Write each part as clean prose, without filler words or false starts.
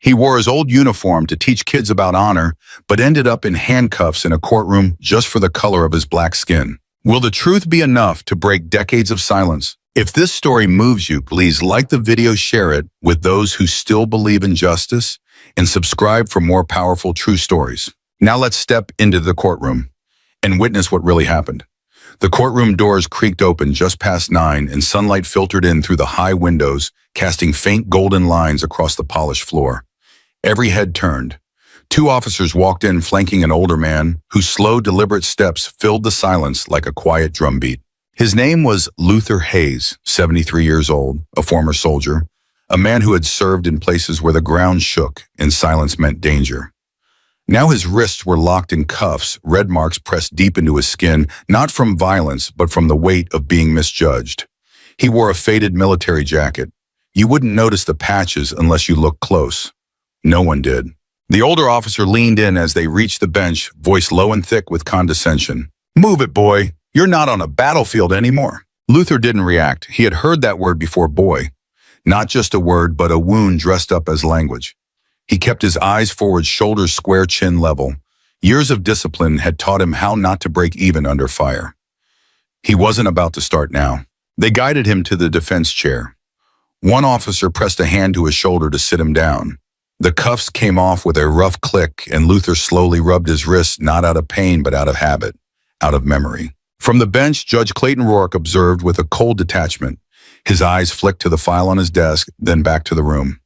He wore his old uniform to teach kids about honor, but ended up in handcuffs in a courtroom just for the color of his black skin. Will the truth be enough to break decades of silence? If this story moves you, please like the video, share it with those who still believe in justice, and subscribe for more powerful true stories. Now let's step into the courtroom and witness what really happened. The courtroom doors creaked open just past 9 and sunlight filtered in through the high windows, casting faint golden lines across the polished floor. Every head turned. 2 officers walked in, flanking an older man whose slow, deliberate steps filled the silence like a quiet drumbeat. His name was Luther Hayes, 73 years old, a former soldier, a man who had served in places where the ground shook and silence meant danger. Now his wrists were locked in cuffs, red marks pressed deep into his skin, not from violence, but from the weight of being misjudged. He wore a faded military jacket. You wouldn't notice the patches unless you looked close. No one did. The older officer leaned in as they reached the bench, voice low and thick with condescension. "Move it, boy. You're not on a battlefield anymore." Luther didn't react. He had heard that word before, boy. Not just a word, but a wound dressed up as language. He kept his eyes forward, shoulders square, chin level. Years of discipline had taught him how not to break even under fire. He wasn't about to start now. They guided him to the defense chair. One officer pressed a hand to his shoulder to sit him down. The cuffs came off with a rough click, and Luther slowly rubbed his wrist, not out of pain, but out of habit, out of memory. From the bench, Judge Clayton Rourke observed with a cold detachment. His eyes flicked to the file on his desk, then back to the room.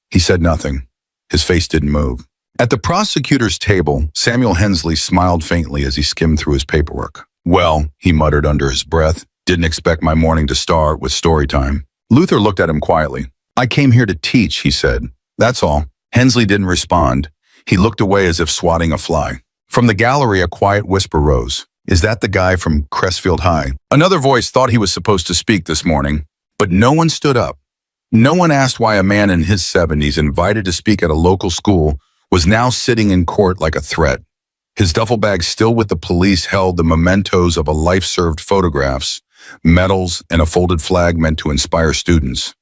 He said nothing. His face didn't move. At the prosecutor's table, Samuel Hensley smiled faintly as he skimmed through his paperwork. "Well," he muttered under his breath, "didn't expect my morning to start with story time." Luther looked at him quietly. "I came here to teach," he said. "That's all." Hensley didn't respond. He looked away as if swatting a fly. From the gallery, a quiet whisper rose. "Is that the guy from Crestfield High?" Another voice thought he was supposed to speak this morning, but no one stood up. No one asked why a man in his 70s, invited to speak at a local school, was now sitting in court like a threat. His duffel bag, still with the police, held the mementos of a life served, photographs, medals, and a folded flag meant to inspire students.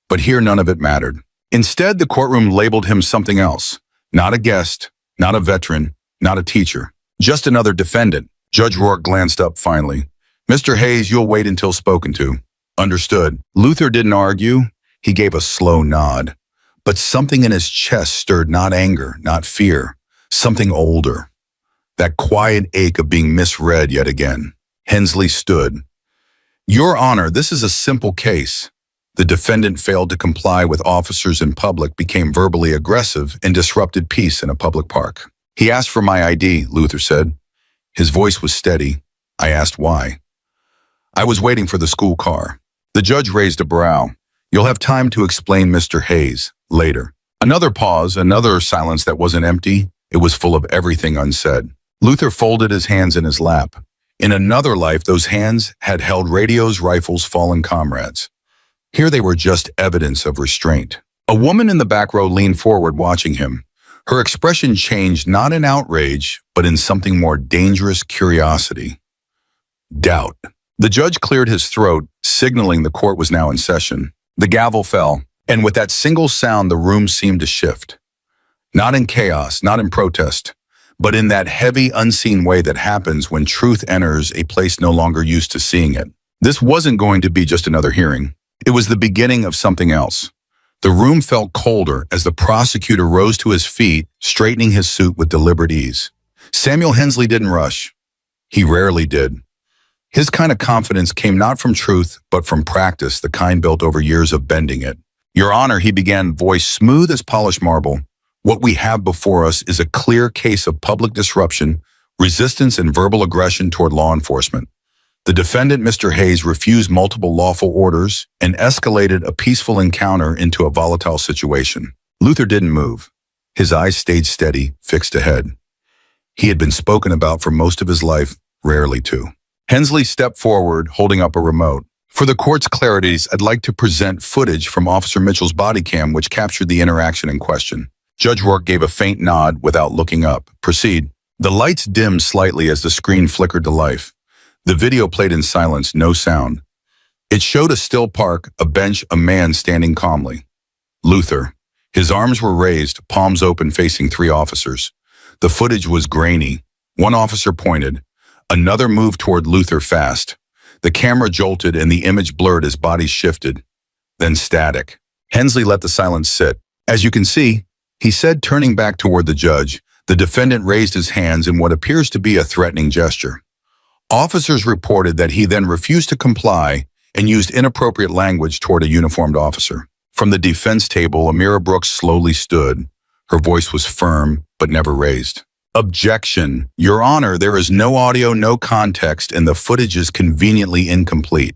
But here none of it mattered. Instead, the courtroom labeled him something else. Not a guest, not a veteran, not a teacher. Just another defendant. Judge Rourke glanced up finally. "Mr. Hayes, you'll wait until spoken to." "Understood." Luther didn't argue. He gave a slow nod. But something in his chest stirred, not anger, not fear. Something older. That quiet ache of being misread yet again. Hensley stood. "Your Honor, this is a simple case." The defendant failed to comply with officers in public, became verbally aggressive, and disrupted peace in a public park. "He asked for my ID," Luther said. His voice was steady. "I asked why." "I was waiting for the school car." The judge raised a brow. "You'll have time to explain, Mr. Hayes, later." Another pause, another silence that wasn't empty. It was full of everything unsaid. Luther folded his hands in his lap. In another life, those hands had held radios, rifles, fallen comrades. Here they were just evidence of restraint. A woman in the back row leaned forward, watching him. Her expression changed, not in outrage, but in something more dangerous: curiosity. Doubt. The judge cleared his throat, signaling the court was now in session. The gavel fell, and with that single sound, the room seemed to shift. Not in chaos, not in protest, but in that heavy, unseen way that happens when truth enters a place no longer used to seeing it. This wasn't going to be just another hearing. It was the beginning of something else. The room felt colder as the prosecutor rose to his feet, straightening his suit with deliberate ease. Samuel Hensley didn't rush. He rarely did. His kind of confidence came not from truth, but from practice, the kind built over years of bending it. "Your Honor," he began, voice smooth as polished marble, "what we have before us is a clear case of public disruption, resistance, and verbal aggression toward law enforcement. The defendant, Mr. Hayes, refused multiple lawful orders and escalated a peaceful encounter into a volatile situation." Luther didn't move. His eyes stayed steady, fixed ahead. He had been spoken about for most of his life, rarely too. Hensley stepped forward, holding up a remote. "For the court's clarities, I'd like to present footage from Officer Mitchell's body cam which captured the interaction in question." Judge Rourke gave a faint nod without looking up. "Proceed." The lights dimmed slightly as the screen flickered to life. The video played in silence, no sound. It showed a still park, a bench, a man standing calmly. "Luther." His arms were raised, palms open, facing three officers. The footage was grainy. One officer pointed. Another moved toward Luther fast. The camera jolted and the image blurred as bodies shifted. Then static. Hensley let the silence sit. "As you can see," he said, turning back toward the judge. The defendant raised his hands in what appears to be a threatening gesture. Officers reported that he then refused to comply and used inappropriate language toward a uniformed officer. From the defense table, Amira Brooks slowly stood. Her voice was firm, but never raised. "Objection. Your Honor, there is no audio, no context, and the footage is conveniently incomplete."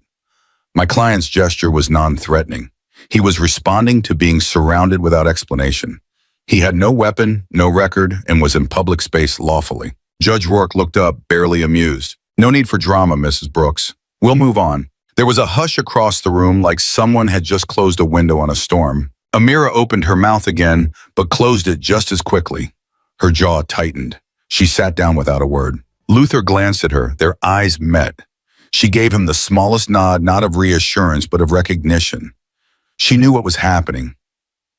My client's gesture was non-threatening. He was responding to being surrounded without explanation. He had no weapon, no record, and was in public space lawfully. Judge Rourke looked up, barely amused. "No need for drama, Mrs. Brooks. We'll move on." There was a hush across the room, like someone had just closed a window on a storm. Amira opened her mouth again, but closed it just as quickly. Her jaw tightened. She sat down without a word. Luther glanced at her. Their eyes met. She gave him the smallest nod, not of reassurance, but of recognition. She knew what was happening.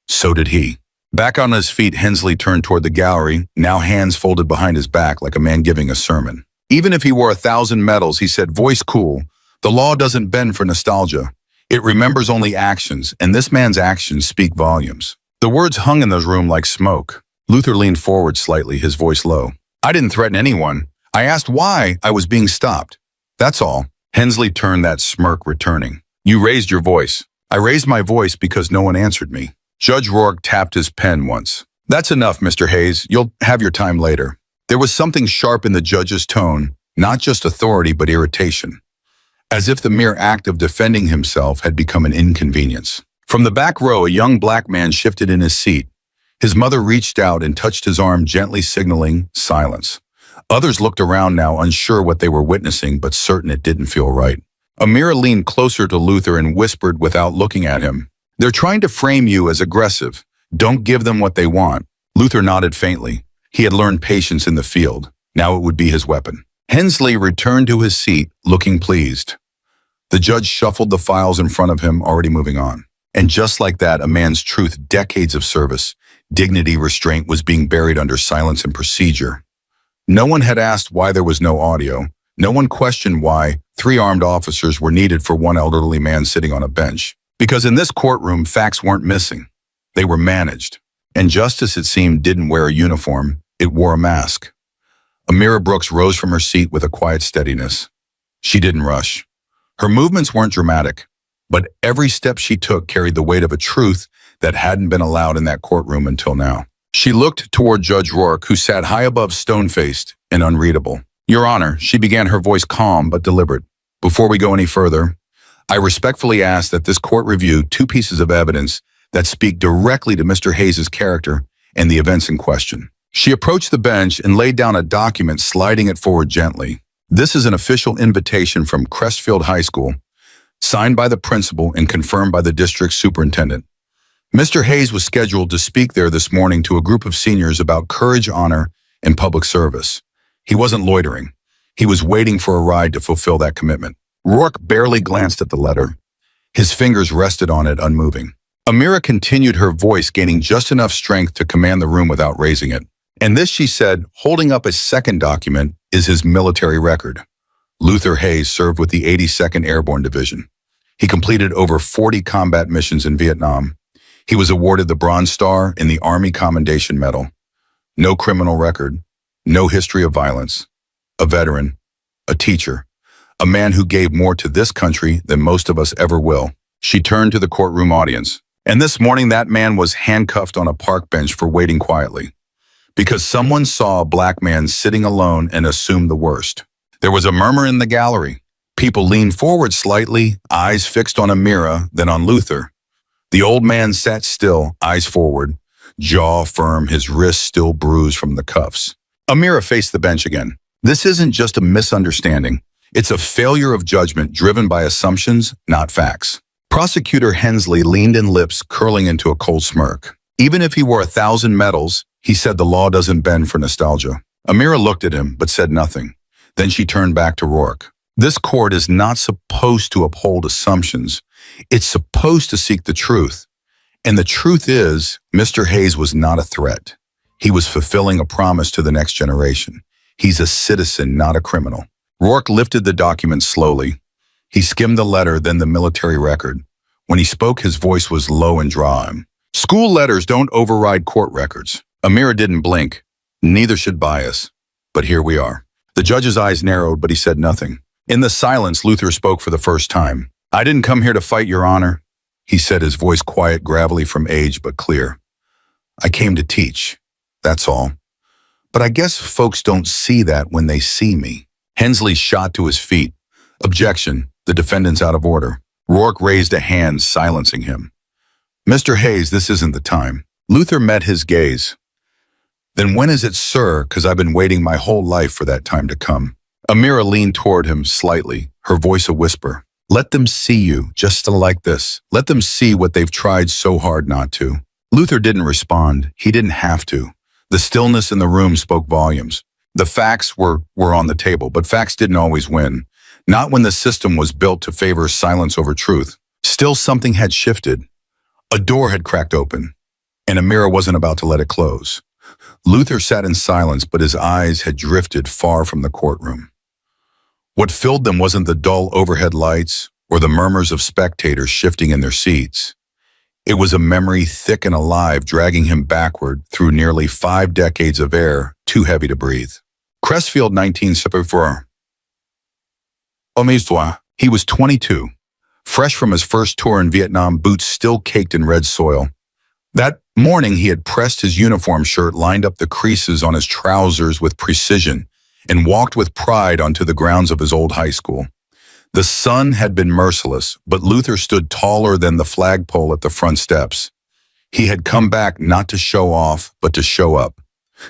So did he. Back on his feet, Hensley turned toward the gallery, now hands folded behind his back like a man giving a sermon. Even if he wore 1,000 medals, he said, voice cool, "The law doesn't bend for nostalgia. It remembers only actions, and this man's actions speak volumes." The words hung in the room like smoke. Luther leaned forward slightly, his voice low. "I didn't threaten anyone. I asked why I was being stopped. That's all." Hensley turned, that smirk returning. "You raised your voice." "I raised my voice because no one answered me." Judge Rourke tapped his pen once. "That's enough, Mr. Hayes. You'll have your time later." There was something sharp in the judge's tone, not just authority but irritation, as if the mere act of defending himself had become an inconvenience. From the back row, a young black man shifted in his seat. His mother reached out and touched his arm, gently signaling silence. Others looked around now, unsure what they were witnessing, but certain it didn't feel right. Amira leaned closer to Luther and whispered without looking at him, "They're trying to frame you as aggressive. Don't give them what they want." Luther nodded faintly. He had learned patience in the field. Now it would be his weapon. Hensley returned to his seat, looking pleased. The judge shuffled the files in front of him, already moving on. And just like that, a man's truth, decades of service, dignity, restraint, was being buried under silence and procedure. No one had asked why there was no audio. No one questioned why 3 armed officers were needed for one elderly man sitting on a bench. Because in this courtroom, facts weren't missing. They were managed. And justice, it seemed, didn't wear a uniform. It wore a mask. Amira Brooks rose from her seat with a quiet steadiness. She didn't rush. Her movements weren't dramatic, but every step she took carried the weight of a truth that hadn't been allowed in that courtroom until now. She looked toward Judge Rourke, who sat high above, stone-faced and unreadable. "Your Honor," she began, her voice calm but deliberate. "Before we go any further, I respectfully ask that this court review 2 pieces of evidence that speak directly to Mr. Hayes' character and the events in question." She approached the bench and laid down a document, sliding it forward gently. "This is an official invitation from Crestfield High School, signed by the principal and confirmed by the district superintendent. Mr. Hayes was scheduled to speak there this morning to a group of seniors about courage, honor, and public service. He wasn't loitering. He was waiting for a ride to fulfill that commitment." Rourke barely glanced at the letter. His fingers rested on it, unmoving. Amira continued, her voice gaining just enough strength to command the room without raising it. "And this," she said, holding up a second document, "is his military record. Luther Hayes served with the 82nd Airborne Division. He completed over 40 combat missions in Vietnam. He was awarded the Bronze Star and the Army Commendation Medal. No criminal record, no history of violence. A veteran, a teacher, a man who gave more to this country than most of us ever will." She turned to the courtroom audience. "And this morning that man was handcuffed on a park bench for waiting quietly, because someone saw a black man sitting alone and assumed the worst." There was a murmur in the gallery. People leaned forward slightly, eyes fixed on Amira, then on Luther. The old man sat still, eyes forward, jaw firm, his wrists still bruised from the cuffs. Amira faced the bench again. "This isn't just a misunderstanding. It's a failure of judgment driven by assumptions, not facts." Prosecutor Hensley leaned in, lips curling into a cold smirk. "Even if he wore 1,000 medals, he said the law doesn't bend for nostalgia." Amira looked at him, but said nothing. Then she turned back to Rourke. "This court is not supposed to uphold assumptions. It's supposed to seek the truth. And the truth is, Mr. Hayes was not a threat. He was fulfilling a promise to the next generation. He's a citizen, not a criminal. Rourke lifted the document slowly. He skimmed the letter, then the military record. When he spoke, his voice was low and dry. School letters don't override court records. Amira didn't blink. Neither should bias. But here we are. The judge's eyes narrowed, but he said nothing. In the silence, Luther spoke for the first time. I didn't come here to fight, Your Honor, he said, his voice quiet, gravelly from age, but clear. I came to teach. That's all. But I guess folks don't see that when they see me. Hensley shot to his feet. Objection. The defendant's out of order. Rourke raised a hand, silencing him. Mr. Hayes, this isn't the time. Luther met his gaze. Then when is it, sir? 'Cause I've been waiting my whole life for that time to come. Amira leaned toward him slightly, her voice a whisper. Let them see you, just like this. Let them see what they've tried so hard not to. Luther didn't respond. He didn't have to. The stillness in the room spoke volumes. The facts were on the table, but facts didn't always win. Not when the system was built to favor silence over truth. Still, something had shifted. A door had cracked open, and Amira wasn't about to let it close. Luther sat in silence, but his eyes had drifted far from the courtroom. What filled them wasn't the dull overhead lights or the murmurs of spectators shifting in their seats. It was a memory thick and alive, dragging him backward through nearly 5 decades of air too heavy to breathe. Crestfield, 1974. Amuse-toi. He was 22, fresh from his first tour in Vietnam, boots still caked in red soil. That morning, he had pressed his uniform shirt, lined up the creases on his trousers with precision, and walked with pride onto the grounds of his old high school. The sun had been merciless, but Luther stood taller than the flagpole at the front steps. He had come back not to show off, but to show up,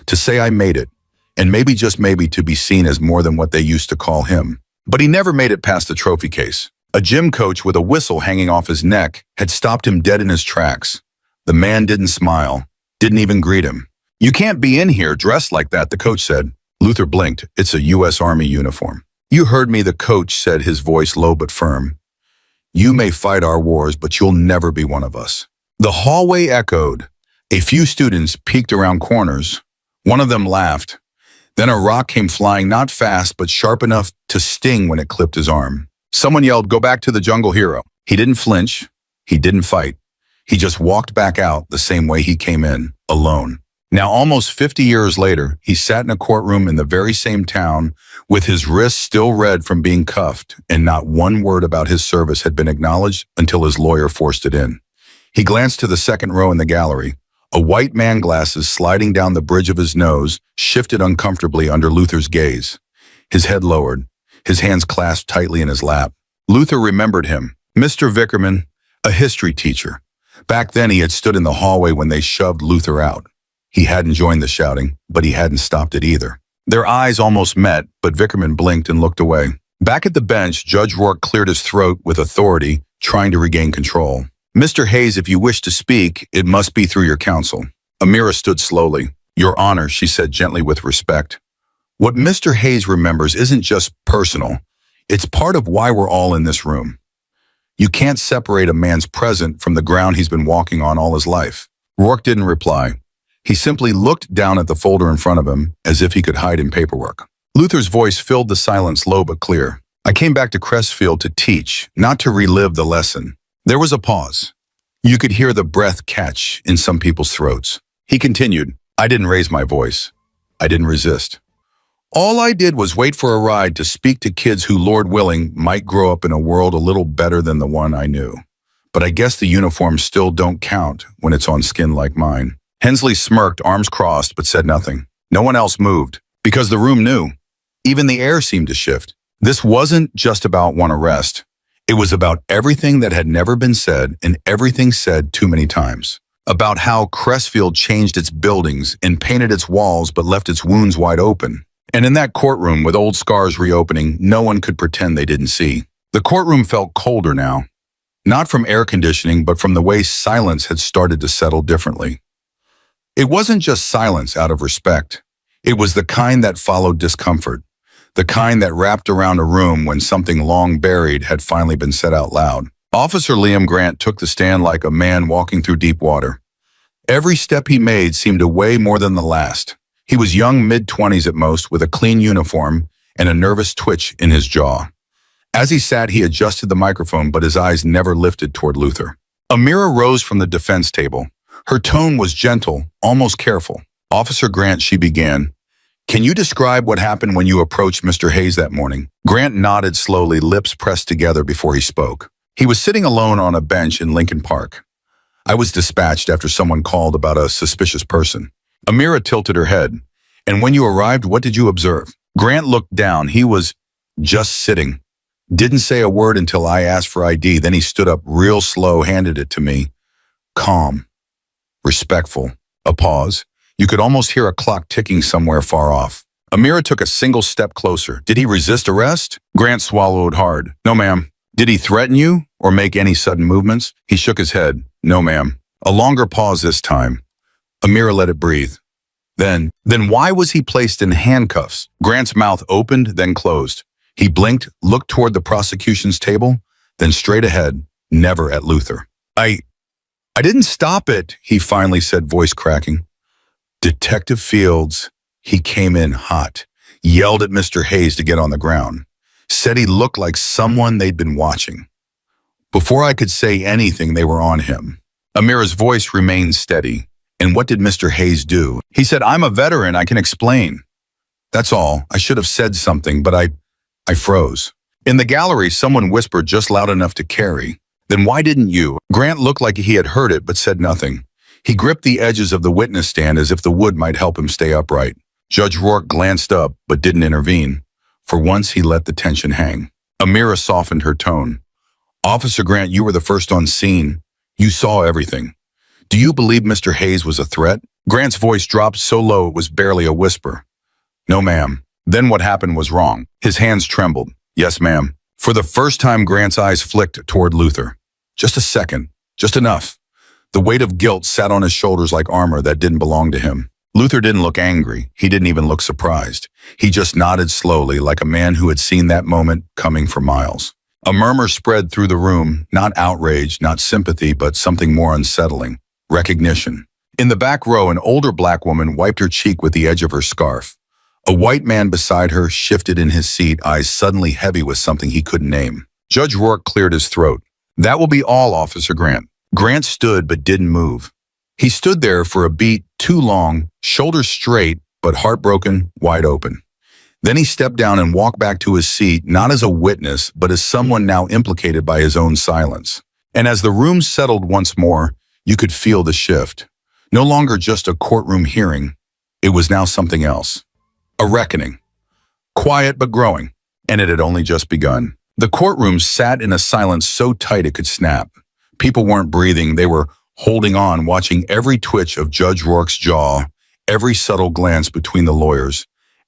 to say I made it, and maybe, just maybe, to be seen as more than what they used to call him. But he never made it past the trophy case. A gym coach with a whistle hanging off his neck had stopped him dead in his tracks. The man didn't smile, didn't even greet him. You can't be in here dressed like that, the coach said. Luther blinked. It's a U.S. Army uniform. You heard me, the coach said, his voice low but firm. You may fight our wars, but you'll never be one of us. The hallway echoed. A few students peeked around corners. One of them laughed. Then a rock came flying, not fast, but sharp enough to sting when it clipped his arm. Someone yelled, "Go back to the jungle, hero." He didn't flinch. He didn't fight. He just walked back out the same way he came in, alone. Now, almost 50 years later, he sat in a courtroom in the very same town with his wrists still red from being cuffed, and not one word about his service had been acknowledged until his lawyer forced it in. He glanced to the second row in the gallery. A white man, glasses sliding down the bridge of his nose, shifted uncomfortably under Luther's gaze. His head lowered, his hands clasped tightly in his lap. Luther remembered him. Mr. Vickerman, a history teacher. Back then, he had stood in the hallway when they shoved Luther out. He hadn't joined the shouting, but he hadn't stopped it either. Their eyes almost met, but Vickerman blinked and looked away. Back at the bench, Judge Rourke cleared his throat with authority, trying to regain control. Mr. Hayes, if you wish to speak, it must be through your counsel. Amira stood slowly. Your Honor, she said gently with respect. What Mr. Hayes remembers isn't just personal. It's part of why we're all in this room. You can't separate a man's present from the ground he's been walking on all his life. Rourke didn't reply. He simply looked down at the folder in front of him as if he could hide in paperwork. Luther's voice filled the silence, low but clear. I came back to Crestfield to teach, not to relive the lesson. There was a pause. You could hear the breath catch in some people's throats. He continued, I didn't raise my voice. I didn't resist. All I did was wait for a ride to speak to kids who, Lord willing, might grow up in a world a little better than the one I knew. But I guess the uniforms still don't count when it's on skin like mine. Hensley smirked, arms crossed, but said nothing. No one else moved, because the room knew. Even the air seemed to shift. This wasn't just about one arrest. It was about everything that had never been said and everything said too many times. About how Crestfield changed its buildings and painted its walls but left its wounds wide open. And in that courtroom, with old scars reopening, no one could pretend they didn't see. The courtroom felt colder now. Not from air conditioning, but from the way silence had started to settle differently. It wasn't just silence out of respect. It was the kind that followed discomfort, the kind that wrapped around a room when something long buried had finally been said out loud. Officer Liam Grant took the stand like a man walking through deep water. Every step he made seemed to weigh more than the last. He was young, mid-20s at most, with a clean uniform and a nervous twitch in his jaw. As he sat, he adjusted the microphone, but his eyes never lifted toward Luther. Amira rose from the defense table. Her tone was gentle, almost careful. Officer Grant, she began, "Can you describe what happened when you approached Mr. Hayes that morning?" Grant nodded slowly, lips pressed together before he spoke. He was sitting alone on a bench in Lincoln Park. "I was dispatched after someone called about a suspicious person." Amira tilted her head. "And when you arrived, what did you observe?" Grant looked down. He was just sitting. Didn't say a word until I asked for ID. Then he stood up real slow, handed it to me. Calm. Respectful. A pause. You could almost hear a clock ticking somewhere far off. Amira took a single step closer. "Did he resist arrest?" Grant swallowed hard. "No, ma'am." "Did he threaten you or make any sudden movements?" He shook his head. "No, ma'am." A longer pause this time. Amira let it breathe. Then why was he placed in handcuffs?" Grant's mouth opened, then closed. He blinked, looked toward the prosecution's table, then straight ahead, never at Luther. I didn't stop it," he finally said, voice cracking. "Detective Fields," he came in hot, yelled at Mr. Hayes to get on the ground, said he looked like someone they'd been watching. Before I could say anything, they were on him. Amira's voice remained steady. "And what did Mr. Hayes do?" He said, "I'm a veteran, I can explain." "That's all. I should have said something, but I froze." In the gallery, someone whispered just loud enough to carry. "Then why didn't you?" Grant looked like he had heard it, but said nothing. He gripped the edges of the witness stand as if the wood might help him stay upright. Judge Rourke glanced up, but didn't intervene. For once, he let the tension hang. Amira softened her tone. "Officer Grant, you were the first on scene. You saw everything. Do you believe Mr. Hayes was a threat?" Grant's voice dropped so low it was barely a whisper. "No, ma'am." Then what happened was wrong. His hands trembled. "Yes, ma'am." For the first time, Grant's eyes flicked toward Luther. Just a second. Just enough. The weight of guilt sat on his shoulders like armor that didn't belong to him. Luther didn't look angry. He didn't even look surprised. He just nodded slowly, like a man who had seen that moment coming for miles. A murmur spread through the room, not outrage, not sympathy, but something more unsettling. Recognition. In the back row, an older black woman wiped her cheek with the edge of her scarf. A white man beside her shifted in his seat, eyes suddenly heavy with something he couldn't name. Judge Rourke cleared his throat. "That will be all, Officer Grant." Grant stood but didn't move. He stood there for a beat too long, shoulders straight, but heartbroken, wide open. Then he stepped down and walked back to his seat, not as a witness, but as someone now implicated by his own silence. And as the room settled once more, you could feel the shift. No longer just a courtroom hearing. It was now something else. A reckoning. Quiet but growing. And it had only just begun. The courtroom sat in a silence so tight it could snap. People weren't breathing. They were holding on, watching every twitch of Judge Rourke's jaw, every subtle glance between the lawyers,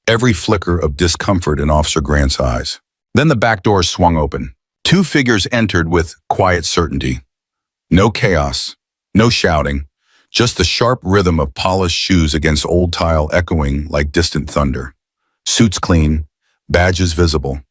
every flicker of discomfort in Officer Grant's eyes. Then the back door swung open. Two figures entered with quiet certainty. No chaos, no shouting, just the sharp rhythm of polished shoes against old tile echoing like distant thunder. Suits clean, badges visible.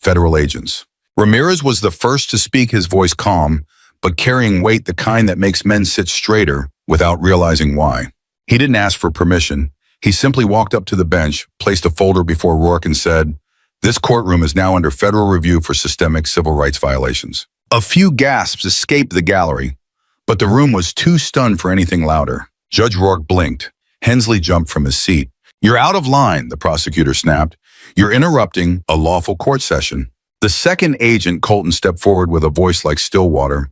Federal agents. Ramirez was the first to speak, his voice calm, but carrying weight, the kind that makes men sit straighter without realizing why. He didn't ask for permission. He simply walked up to the bench, placed a folder before Rourke and said, "This courtroom is now under federal review for systemic civil rights violations." A few gasps escaped the gallery, but the room was too stunned for anything louder. Judge Rourke blinked. Hensley jumped from his seat. "You're out of line," the prosecutor snapped. "You're interrupting a lawful court session." The second agent, Colton, stepped forward with a voice like still water,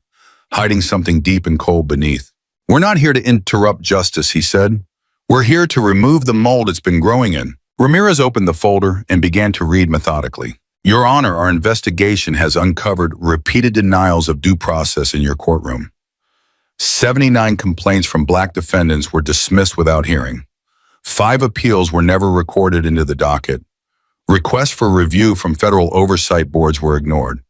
hiding something deep and cold beneath. "We're not here to interrupt justice," he said. "We're here to remove the mold it's been growing in." Ramirez opened the folder and began to read methodically. "Your Honor, our investigation has uncovered repeated denials of due process in your courtroom. 79 complaints from black defendants were dismissed without hearing. 5 appeals were never recorded into the docket. Requests for review from federal oversight boards were ignored.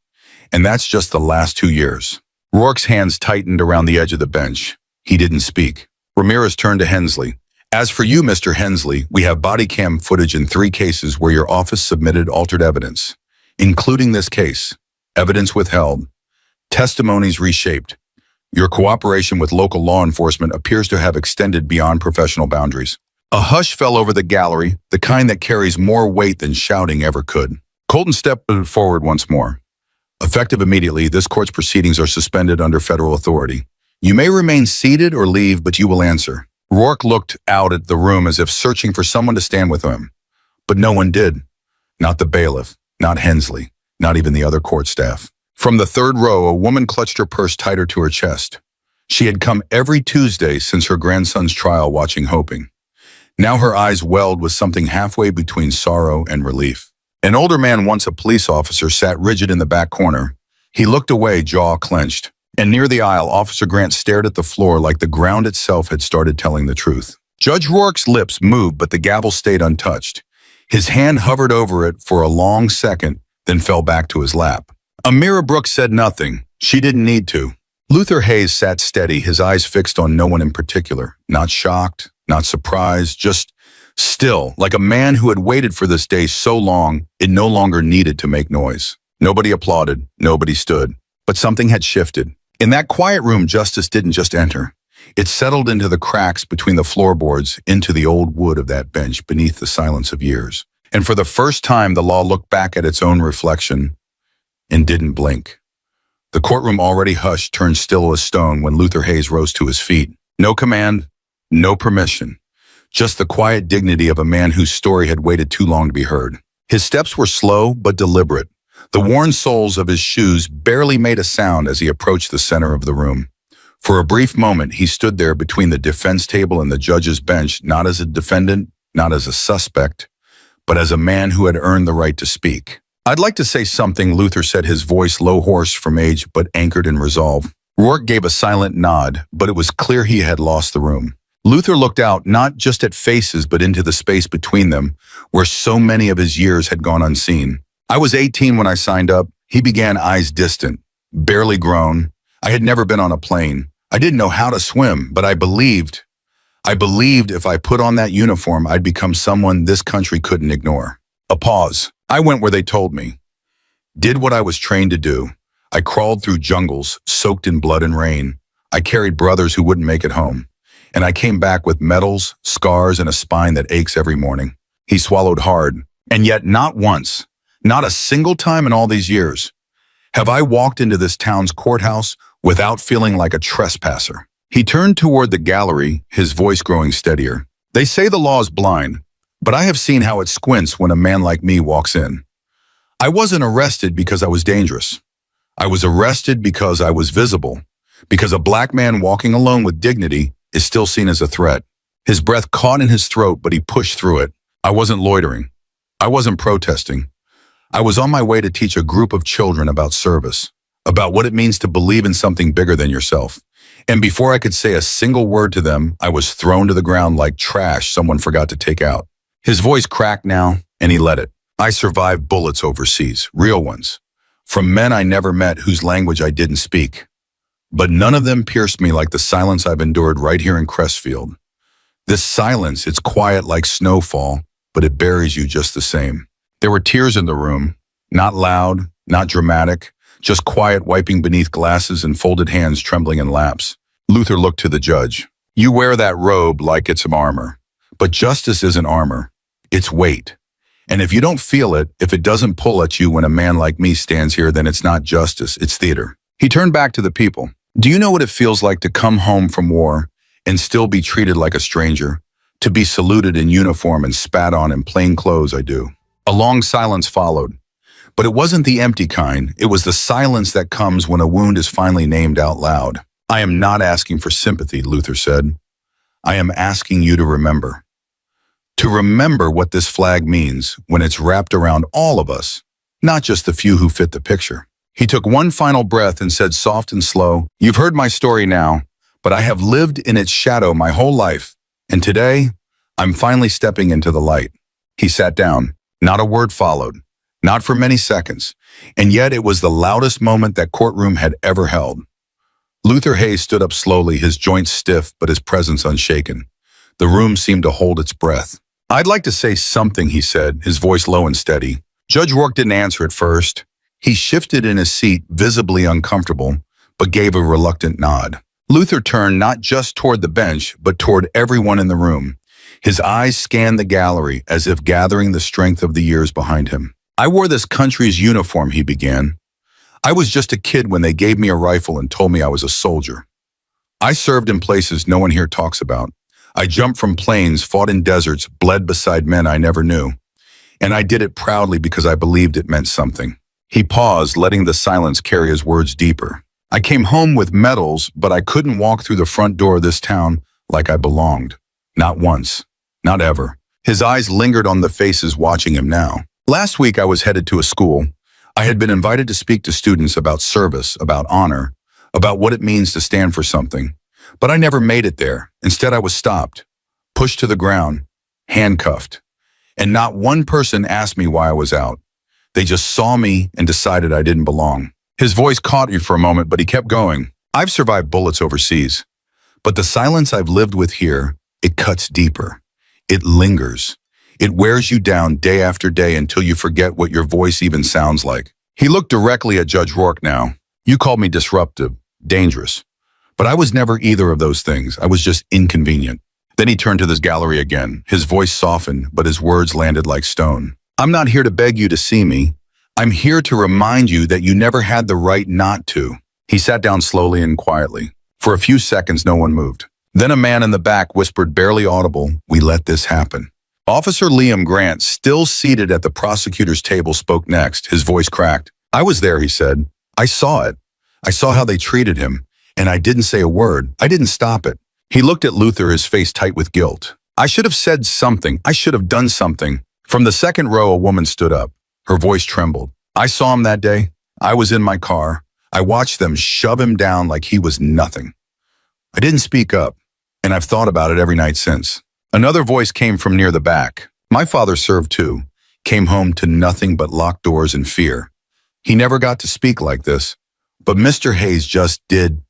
And that's just the last 2 years." Rourke's hands tightened around the edge of the bench. He didn't speak. Ramirez turned to Hensley. "As for you, Mr. Hensley, we have body cam footage in 3 cases where your office submitted altered evidence, including this case. Evidence withheld. Testimonies reshaped. Your cooperation with local law enforcement appears to have extended beyond professional boundaries. A hush fell over the gallery, the kind that carries more weight than shouting ever could. Colton stepped forward once more. Effective immediately, this court's proceedings are suspended under federal authority. You may remain seated or leave, but you will answer. Rourke looked out at the room as if searching for someone to stand with him. But no one did. Not the bailiff, not Hensley, not even the other court staff. From the third row, a woman clutched her purse tighter to her chest. She had come every Tuesday since her grandson's trial, watching, hoping. Now her eyes welled with something halfway between sorrow and relief. An older man, once a police officer, sat rigid in the back corner. He looked away, jaw clenched. And near the aisle, Officer Grant stared at the floor like the ground itself had started telling the truth. Judge Rourke's lips moved, but the gavel stayed untouched. His hand hovered over it for a long second, then fell back to his lap. Amira Brooks said nothing. She didn't need to. Luther Hayes sat steady, his eyes fixed on no one in particular. Not shocked, not surprised, just still, like a man who had waited for this day so long, it no longer needed to make noise. Nobody applauded, nobody stood. But something had shifted. In that quiet room, justice didn't just enter. It settled into the cracks between the floorboards, into the old wood of that bench beneath the silence of years. And for the first time, the law looked back at its own reflection and didn't blink. The courtroom, already hushed, turned still as stone when Luther Hayes rose to his feet. No command, no permission. Just the quiet dignity of a man whose story had waited too long to be heard. His steps were slow but deliberate. The worn soles of his shoes barely made a sound as he approached the center of the room. For a brief moment, he stood there between the defense table and the judge's bench, not as a defendant, not as a suspect, but as a man who had earned the right to speak. "I'd like to say something," Luther said, his voice low, hoarse from age, but anchored in resolve. Rourke gave a silent nod, but it was clear he had lost the room. Luther looked out, not just at faces, but into the space between them, where so many of his years had gone unseen. "I was 18 when I signed up," he began, eyes distant, barely grown. "I had never been on a plane. I didn't know how to swim, but I believed if I put on that uniform, I'd become someone this country couldn't ignore." A pause. "I went where they told me. Did what I was trained to do. I crawled through jungles, soaked in blood and rain. I carried brothers who wouldn't make it home. And I came back with medals, scars, and a spine that aches every morning." He swallowed hard. "And yet not once, not a single time in all these years, have I walked into this town's courthouse without feeling like a trespasser." He turned toward the gallery, his voice growing steadier. "They say the law is blind, but I have seen how it squints when a man like me walks in. I wasn't arrested because I was dangerous. I was arrested because I was visible, because a black man walking alone with dignity is still seen as a threat." His breath caught in his throat, but he pushed through it. "I wasn't loitering. I wasn't protesting. I was on my way to teach a group of children about service, about what it means to believe in something bigger than yourself. And before I could say a single word to them, I was thrown to the ground like trash someone forgot to take out." His voice cracked now, and he let it. "I survived bullets overseas, real ones, from men I never met whose language I didn't speak. But none of them pierced me like the silence I've endured right here in Crestfield. This silence, it's quiet like snowfall, but it buries you just the same." There were tears in the room, not loud, not dramatic, just quiet wiping beneath glasses and folded hands trembling in laps. Luther looked to the judge. "You wear that robe like it's armor, but justice isn't armor, it's weight. And if you don't feel it, if it doesn't pull at you when a man like me stands here, then it's not justice, it's theater." He turned back to the people. "Do you know what it feels like to come home from war and still be treated like a stranger? To be saluted in uniform and spat on in plain clothes? I do." A long silence followed. But it wasn't the empty kind. It was the silence that comes when a wound is finally named out loud. "I am not asking for sympathy," Luther said. "I am asking you to remember. To remember what this flag means when it's wrapped around all of us, not just the few who fit the picture." He took one final breath and said soft and slow, "You've heard my story now, but I have lived in its shadow my whole life, and today, I'm finally stepping into the light." He sat down. Not a word followed, not for many seconds, and yet it was the loudest moment that courtroom had ever held. Luther Hayes stood up slowly, his joints stiff but his presence unshaken. The room seemed to hold its breath. "I'd like to say something," he said, his voice low and steady. Judge Rourke didn't answer at first. He shifted in his seat, visibly uncomfortable, but gave a reluctant nod. Luther turned not just toward the bench, but toward everyone in the room. His eyes scanned the gallery as if gathering the strength of the years behind him. "I wore this country's uniform," he began. "I was just a kid when they gave me a rifle and told me I was a soldier. I served in places no one here talks about. I jumped from planes, fought in deserts, bled beside men I never knew. And I did it proudly because I believed it meant something." He paused, letting the silence carry his words deeper. "I came home with medals, but I couldn't walk through the front door of this town like I belonged. Not once. Not ever." His eyes lingered on the faces watching him now. "Last week I was headed to a school. I had been invited to speak to students about service, about honor, about what it means to stand for something. But I never made it there. Instead, I was stopped, pushed to the ground, handcuffed. And not one person asked me why I was out. They just saw me and decided I didn't belong." His voice caught you for a moment, but he kept going. "I've survived bullets overseas. But the silence I've lived with here, it cuts deeper. It lingers. It wears you down day after day until you forget what your voice even sounds like." He looked directly at Judge Rourke now. "You called me disruptive, dangerous. But I was never either of those things. I was just inconvenient." Then he turned to this gallery again. His voice softened, but his words landed like stone. "I'm not here to beg you to see me. I'm here to remind you that you never had the right not to." He sat down slowly and quietly. For a few seconds, no one moved. Then a man in the back whispered, barely audible, "We let this happen." Officer Liam Grant, still seated at the prosecutor's table, spoke next. His voice cracked. "I was there," he said. "I saw it. I saw how they treated him. And I didn't say a word. I didn't stop it." He looked at Luther, his face tight with guilt. "I should have said something. I should have done something." From the second row, a woman stood up. Her voice trembled. "I saw him that day. I was in my car. I watched them shove him down like he was nothing. I didn't speak up, and I've thought about it every night since." Another voice came from near the back. "My father served too. Came home to nothing but locked doors and fear. He never got to speak like this. But Mr. Hayes just did.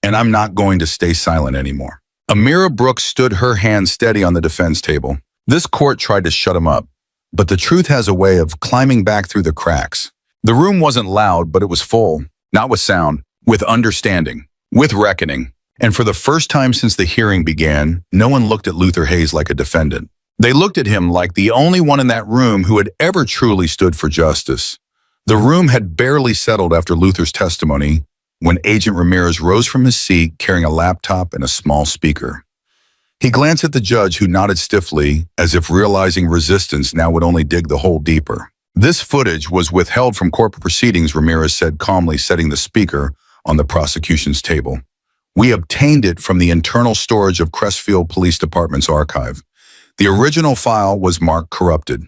And I'm not going to stay silent anymore." Amira Brooks stood, her hand steady on the defense table. This court tried to shut him up, but the truth has a way of climbing back through the cracks. The room wasn't loud, but it was full, not with sound, with understanding, with reckoning. And for the first time since the hearing began, no one looked at Luther Hayes like a defendant. They looked at him like the only one in that room who had ever truly stood for justice. The room had barely settled after Luther's testimony when Agent Ramirez rose from his seat carrying a laptop and a small speaker. He glanced at the judge, who nodded stiffly, as if realizing resistance now would only dig the hole deeper. "This footage was withheld from corporate proceedings," Ramirez said calmly, setting the speaker on the prosecution's table. "We obtained it from the internal storage of Crestfield Police Department's archive. The original file was marked corrupted."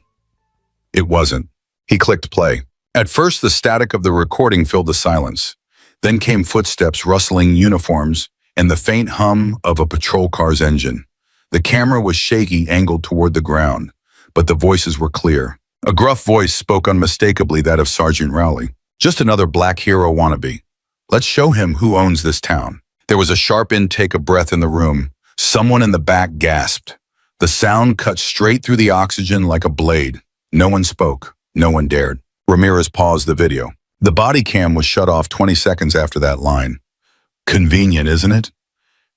It wasn't. He clicked play. At first, the static of the recording filled the silence. Then came footsteps, rustling uniforms, and the faint hum of a patrol car's engine. The camera was shaky, angled toward the ground, but the voices were clear. A gruff voice spoke, unmistakably that of Sergeant Rowley. "Just another black hero wannabe. Let's show him who owns this town." There was a sharp intake of breath in the room. Someone in the back gasped. The sound cut straight through the oxygen like a blade. No one spoke. No one dared. Ramirez paused the video. The body cam was shut off 20 seconds after that line. "Convenient, isn't it?"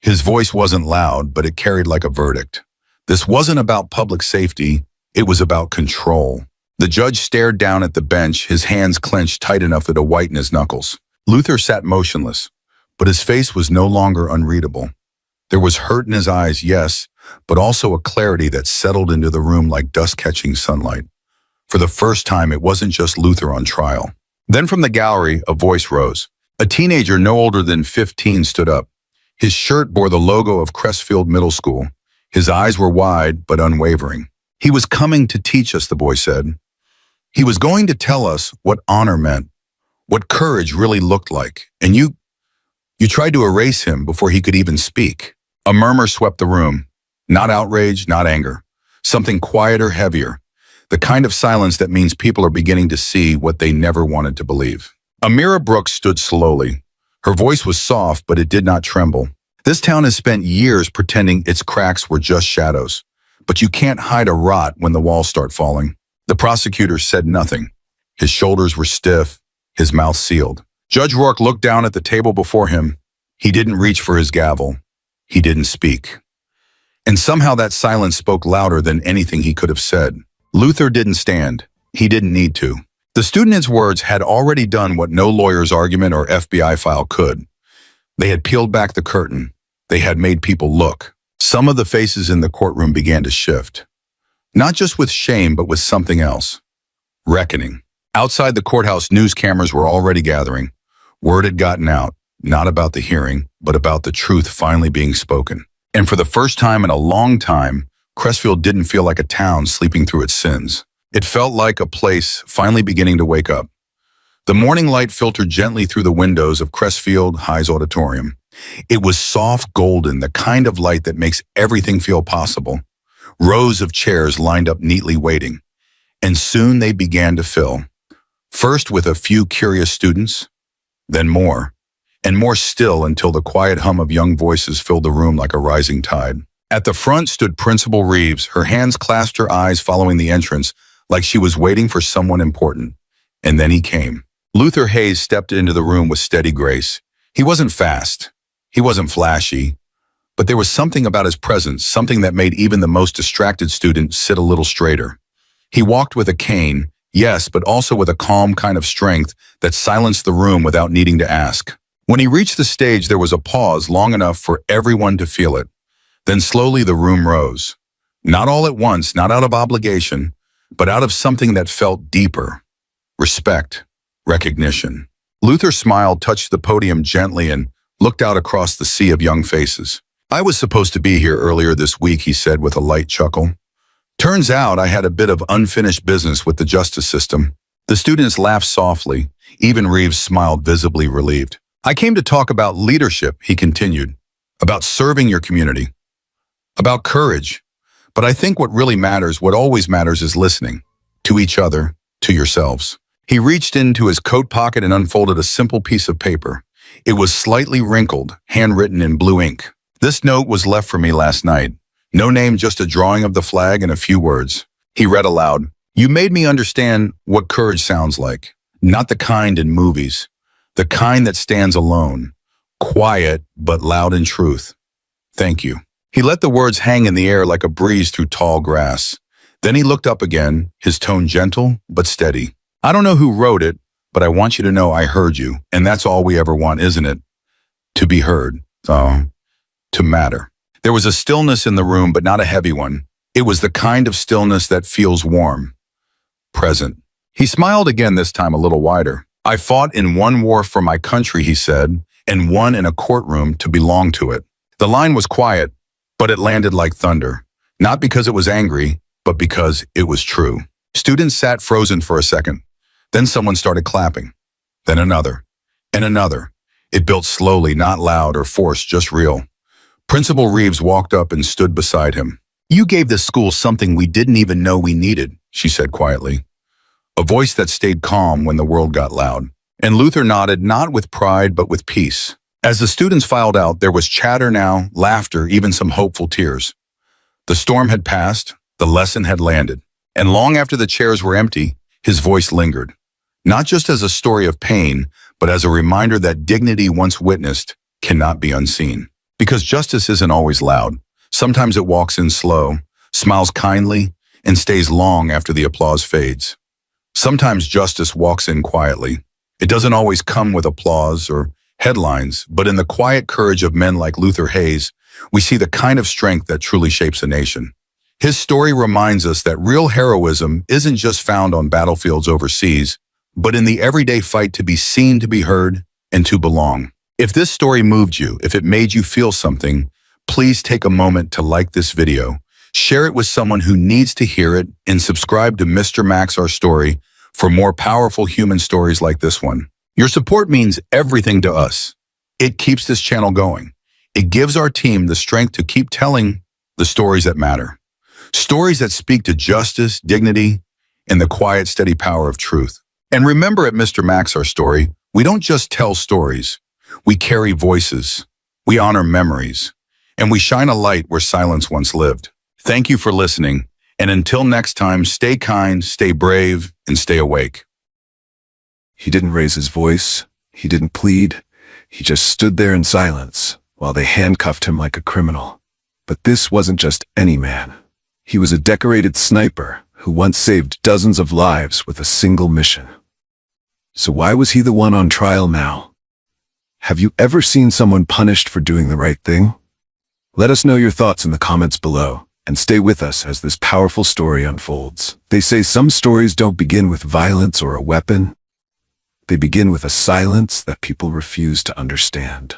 His voice wasn't loud, but it carried like a verdict. This wasn't about public safety. It was about control. The judge stared down at the bench, his hands clenched tight enough to whiten his knuckles. Luther sat motionless, but his face was no longer unreadable. There was hurt in his eyes, yes, but also a clarity that settled into the room like dust-catching sunlight. For the first time, it wasn't just Luther on trial. Then from the gallery, a voice rose. A teenager no older than 15 stood up. His shirt bore the logo of Crestfield Middle School. His eyes were wide but unwavering. "He was coming to teach us," the boy said. "He was going to tell us what honor meant, what courage really looked like, and you tried to erase him before he could even speak." A murmur swept the room. Not outrage, not anger. Something quieter, heavier. The kind of silence that means people are beginning to see what they never wanted to believe. Amira Brooks stood slowly. Her voice was soft, but it did not tremble. "This town has spent years pretending its cracks were just shadows. But you can't hide a rot when the walls start falling." The prosecutor said nothing. His shoulders were stiff, his mouth sealed. Judge Rourke looked down at the table before him. He didn't reach for his gavel. He didn't speak. And somehow that silence spoke louder than anything he could have said. Luther didn't stand. He didn't need to. The student's words had already done what no lawyer's argument or FBI file could. They had peeled back the curtain. They had made people look. Some of the faces in the courtroom began to shift. Not just with shame, but with something else. Reckoning. Outside the courthouse, news cameras were already gathering. Word had gotten out, not about the hearing, but about the truth finally being spoken. And for the first time in a long time, Crestfield didn't feel like a town sleeping through its sins. It felt like a place finally beginning to wake up. The morning light filtered gently through the windows of Crestfield High's auditorium. It was soft golden, the kind of light that makes everything feel possible. Rows of chairs lined up neatly waiting. And soon they began to fill. First with a few curious students, then more, and more still until the quiet hum of young voices filled the room like a rising tide. At the front stood Principal Reeves, her hands clasped, her eyes following the entrance, like she was waiting for someone important. And then he came. Luther Hayes stepped into the room with steady grace. He wasn't fast. He wasn't flashy. But there was something about his presence, something that made even the most distracted student sit a little straighter. He walked with a cane, yes, but also with a calm kind of strength that silenced the room without needing to ask. When he reached the stage, there was a pause long enough for everyone to feel it. Then slowly the room rose. Not all at once, not out of obligation, but out of something that felt deeper. Respect, recognition. Luther smiled, touched the podium gently, and looked out across the sea of young faces. "I was supposed to be here earlier this week," he said with a light chuckle. "Turns out I had a bit of unfinished business with the justice system." The students laughed softly. Even Reeves smiled, visibly relieved. "I came to talk about leadership," he continued, "about serving your community, about courage. But I think what really matters, what always matters, is listening. To each other, to yourselves." He reached into his coat pocket and unfolded a simple piece of paper. It was slightly wrinkled, handwritten in blue ink. "This note was left for me last night. No name, just a drawing of the flag and a few words." He read aloud. "You made me understand what courage sounds like. Not the kind in movies. The kind that stands alone. Quiet, but loud in truth. Thank you." He let the words hang in the air like a breeze through tall grass. Then he looked up again, his tone gentle but steady. "I don't know who wrote it, but I want you to know I heard you. And that's all we ever want, isn't it? To be heard. To matter." There was a stillness in the room, but not a heavy one. It was the kind of stillness that feels warm, present. He smiled again, this time a little wider. "I fought in one war for my country," he said, "and one in a courtroom to belong to it." The line was quiet, but it landed like thunder. Not because it was angry, but because it was true. Students sat frozen for a second. Then someone started clapping. Then another. And another. It built slowly, not loud or forced, just real. Principal Reeves walked up and stood beside him. "You gave this school something we didn't even know we needed," she said quietly. A voice that stayed calm when the world got loud. And Luther nodded, not with pride, but with peace. As the students filed out, there was chatter now, laughter, even some hopeful tears. The storm had passed, the lesson had landed. And long after the chairs were empty, his voice lingered. Not just as a story of pain, but as a reminder that dignity once witnessed cannot be unseen. Because justice isn't always loud. Sometimes it walks in slow, smiles kindly, and stays long after the applause fades. Sometimes justice walks in quietly. It doesn't always come with applause or headlines, but in the quiet courage of men like Luther Hayes, we see the kind of strength that truly shapes a nation. His story reminds us that real heroism isn't just found on battlefields overseas, but in the everyday fight to be seen, to be heard, and to belong. If this story moved you, if it made you feel something, please take a moment to like this video, share it with someone who needs to hear it, and subscribe to Mr. Max Our Story for more powerful human stories like this one. Your support means everything to us. It keeps this channel going. It gives our team the strength to keep telling the stories that matter. Stories that speak to justice, dignity, and the quiet, steady power of truth. And remember, at Mr. Max Our Story, we don't just tell stories. We carry voices, we honor memories, and we shine a light where silence once lived. Thank you for listening, and until next time, stay kind, stay brave, and stay awake. He didn't raise his voice. He didn't plead. He just stood there in silence while they handcuffed him like a criminal. But this wasn't just any man. He was a decorated sniper who once saved dozens of lives with a single mission. So why was he the one on trial now? Have you ever seen someone punished for doing the right thing? Let us know your thoughts in the comments below, and stay with us as this powerful story unfolds. They say some stories don't begin with violence or a weapon. They begin with a silence that people refuse to understand.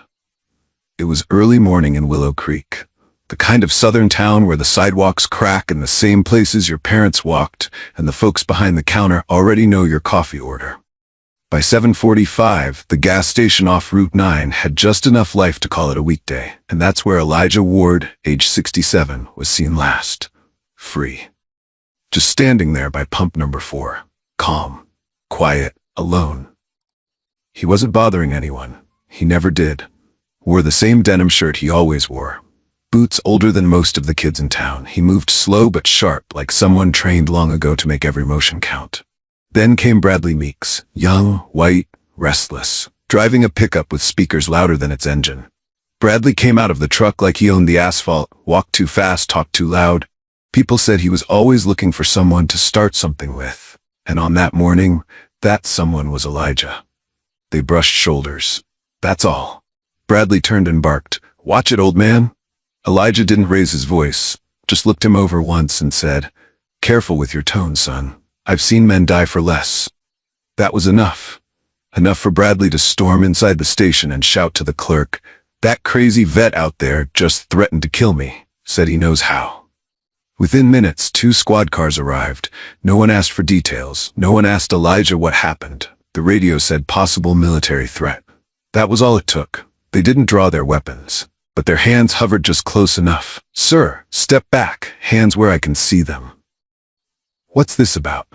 It was early morning in Willow Creek, the kind of southern town where the sidewalks crack in the same places your parents walked, and the folks behind the counter already know your coffee order. By 7:45, the gas station off Route 9 had just enough life to call it a weekday, and that's where Elijah Ward, age 67, was seen last. Free. Just standing there by pump number 4. Calm. Quiet. Alone. He wasn't bothering anyone. He never did. Wore the same denim shirt he always wore. Boots older than most of the kids in town. He moved slow but sharp, like someone trained long ago to make every motion count. Then came Bradley Meeks, young, white, restless, driving a pickup with speakers louder than its engine. Bradley came out of the truck like he owned the asphalt, walked too fast, talked too loud. People said he was always looking for someone to start something with. And on that morning, that someone was Elijah. They brushed shoulders. That's all. Bradley turned and barked, "Watch it, old man." Elijah didn't raise his voice, just looked him over once and said, "Careful with your tone, son. I've seen men die for less." That was enough. Enough for Bradley to storm inside the station and shout to the clerk, "That crazy vet out there just threatened to kill me. Said he knows how." Within minutes, 2 squad cars arrived. No one asked for details. No one asked Elijah what happened. The radio said possible military threat. That was all it took. They didn't draw their weapons, but their hands hovered just close enough. "Sir, step back. Hands where I can see them." "What's this about?"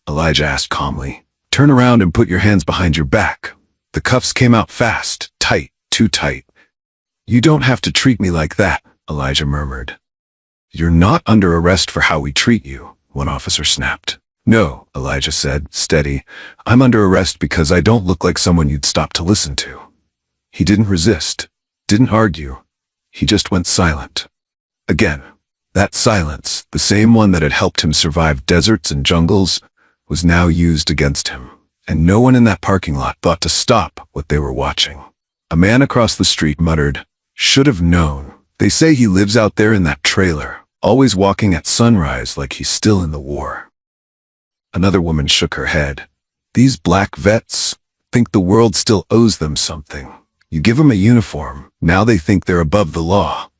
Elijah asked calmly. "Turn around and put your hands behind your back." The cuffs came out fast, tight, too tight. "You don't have to treat me like that," Elijah murmured. "You're not under arrest for how we treat you," one officer snapped. "No," Elijah said, steady. "I'm under arrest because I don't look like someone you'd stop to listen to." He didn't resist, didn't argue. He just went silent. Again. That silence, the same one that had helped him survive deserts and jungles, was now used against him. And no one in that parking lot thought to stop what they were watching. A man across the street muttered, "Should have known. They say he lives out there in that trailer, always walking at sunrise like he's still in the war." Another woman shook her head. "These black vets think the world still owes them something. You give them a uniform, now they think they're above the law."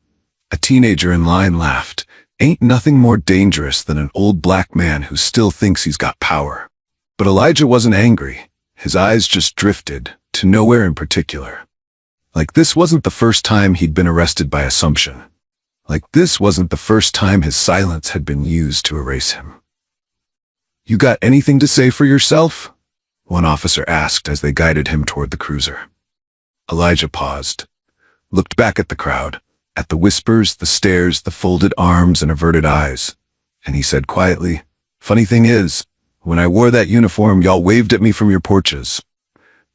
A teenager in line laughed. "Ain't nothing more dangerous than an old black man who still thinks he's got power." But Elijah wasn't angry. His eyes just drifted, to nowhere in particular. Like this wasn't the first time he'd been arrested by assumption. Like this wasn't the first time his silence had been used to erase him. "You got anything to say for yourself?" one officer asked as they guided him toward the cruiser. Elijah paused, looked back at the crowd, at the whispers, the stares, the folded arms and averted eyes, and he said quietly, "Funny thing is, when I wore that uniform, y'all waved at me from your porches.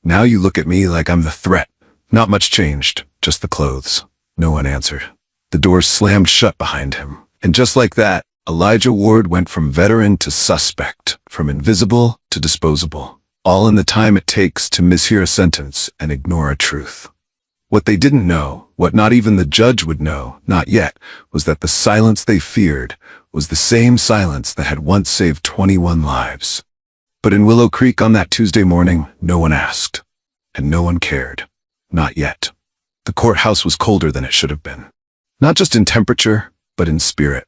Now you look at me like I'm the threat. Not much changed, just the clothes." No one answered. The doors slammed shut behind him, and just like that, Elijah Ward went from veteran to suspect, from invisible to disposable, all in the time it takes to mishear a sentence and ignore a truth. What they didn't know, what not even the judge would know, not yet, was that the silence they feared was the same silence that had once saved 21 lives. But in Willow Creek on that Tuesday morning, no one asked. And no one cared. Not yet. The courthouse was colder than it should have been. Not just in temperature, but in spirit.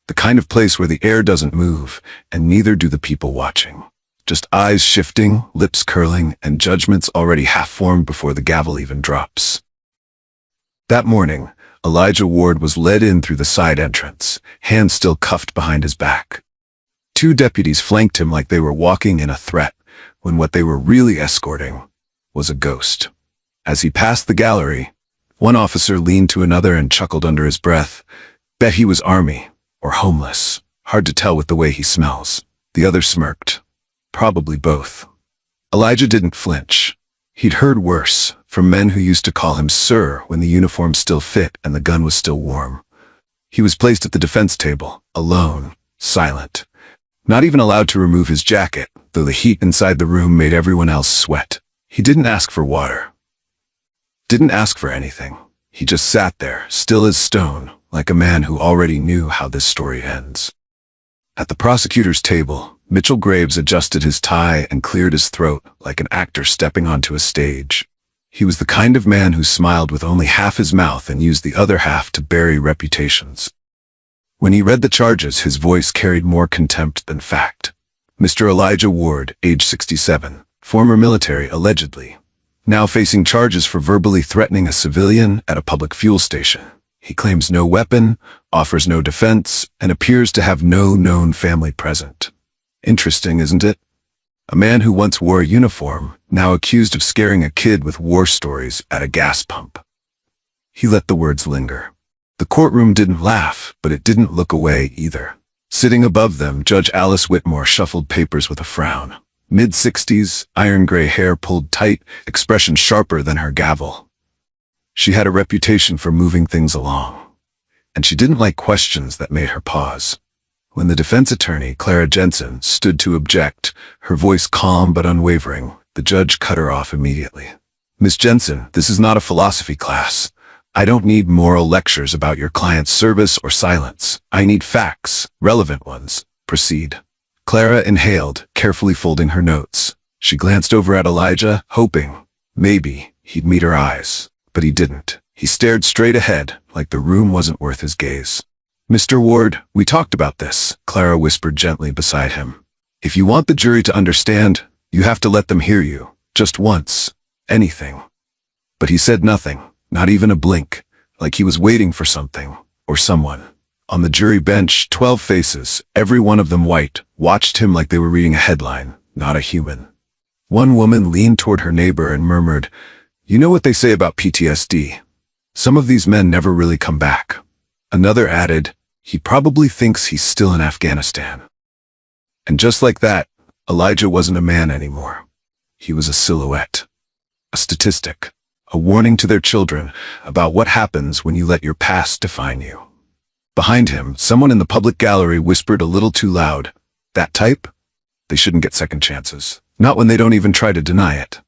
The kind of place where the air doesn't move, and neither do the people watching. Just eyes shifting, lips curling, and judgments already half-formed before the gavel even drops. That morning, Elijah Ward was led in through the side entrance, hands still cuffed behind his back. 2 deputies flanked him like they were walking in a threat, when what they were really escorting was a ghost. As he passed the gallery, one officer leaned to another and chuckled under his breath. "Bet he was army, or homeless. Hard to tell with the way he smells." The other smirked. "Probably both." Elijah didn't flinch. He'd heard worse, from men who used to call him sir when the uniform still fit and the gun was still warm. He was placed at the defense table, alone, silent. Not even allowed to remove his jacket, though the heat inside the room made everyone else sweat. He didn't ask for water. Didn't ask for anything. He just sat there, still as stone, like a man who already knew how this story ends. At the prosecutor's table, Mitchell Graves adjusted his tie and cleared his throat like an actor stepping onto a stage. He was the kind of man who smiled with only half his mouth and used the other half to bury reputations. When he read the charges, his voice carried more contempt than fact. Mr. Elijah Ward, age 67, former military allegedly, now facing charges for verbally threatening a civilian at a public fuel station. He claims no weapon, offers no defense, and appears to have no known family present. Interesting, isn't it? A man who once wore a uniform, now accused of scaring a kid with war stories at a gas pump. He let the words linger. The courtroom didn't laugh, but it didn't look away either. Sitting above them, Judge Alice Whitmore shuffled papers with a frown. Mid-60s, iron-gray hair pulled tight, expression sharper than her gavel. She had a reputation for moving things along, and she didn't like questions that made her pause. When the defense attorney, Clara Jensen, stood to object, her voice calm but unwavering, the judge cut her off immediately. "Miss Jensen, this is not a philosophy class. I don't need moral lectures about your client's service or silence. I need facts, relevant ones. Proceed." Clara inhaled, carefully folding her notes. She glanced over at Elijah, hoping, maybe, he'd meet her eyes. But he didn't. He stared straight ahead, like the room wasn't worth his gaze. "Mr. Ward, we talked about this," Clara whispered gently beside him. "If you want the jury to understand, you have to let them hear you. Just once. Anything." But he said nothing, not even a blink, like he was waiting for something, or someone. On the jury bench, 12 faces, every one of them white, watched him like they were reading a headline, not a human. One woman leaned toward her neighbor and murmured, "You know what they say about PTSD? Some of these men never really come back." Another added, "He probably thinks he's still in Afghanistan." And just like that, Elijah wasn't a man anymore. He was a silhouette, a statistic, a warning to their children about what happens when you let your past define you. Behind him, someone in the public gallery whispered a little too loud, "That type? They shouldn't get second chances. Not when they don't even try to deny it."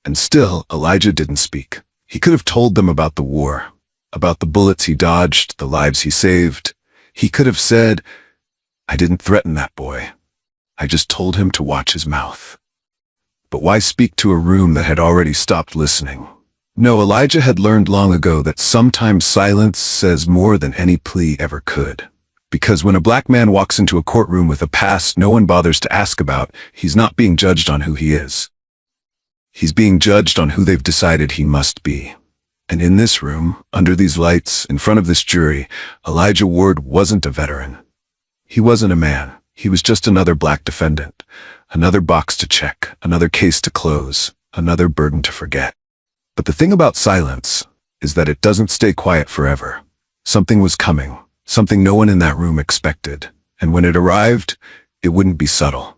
And still, Elijah didn't speak. He could have told them about the war, about the bullets he dodged, the lives he saved. He could have said, "I didn't threaten that boy. I just told him to watch his mouth." But why speak to a room that had already stopped listening? No, Elijah had learned long ago that sometimes silence says more than any plea ever could. Because when a black man walks into a courtroom with a past no one bothers to ask about, he's not being judged on who he is. He's being judged on who they've decided he must be. And in this room, under these lights, in front of this jury, Elijah Ward wasn't a veteran. He wasn't a man. He was just another black defendant. Another box to check, another case to close, another burden to forget. But the thing about silence is that it doesn't stay quiet forever. Something was coming, something no one in that room expected. And when it arrived, it wouldn't be subtle.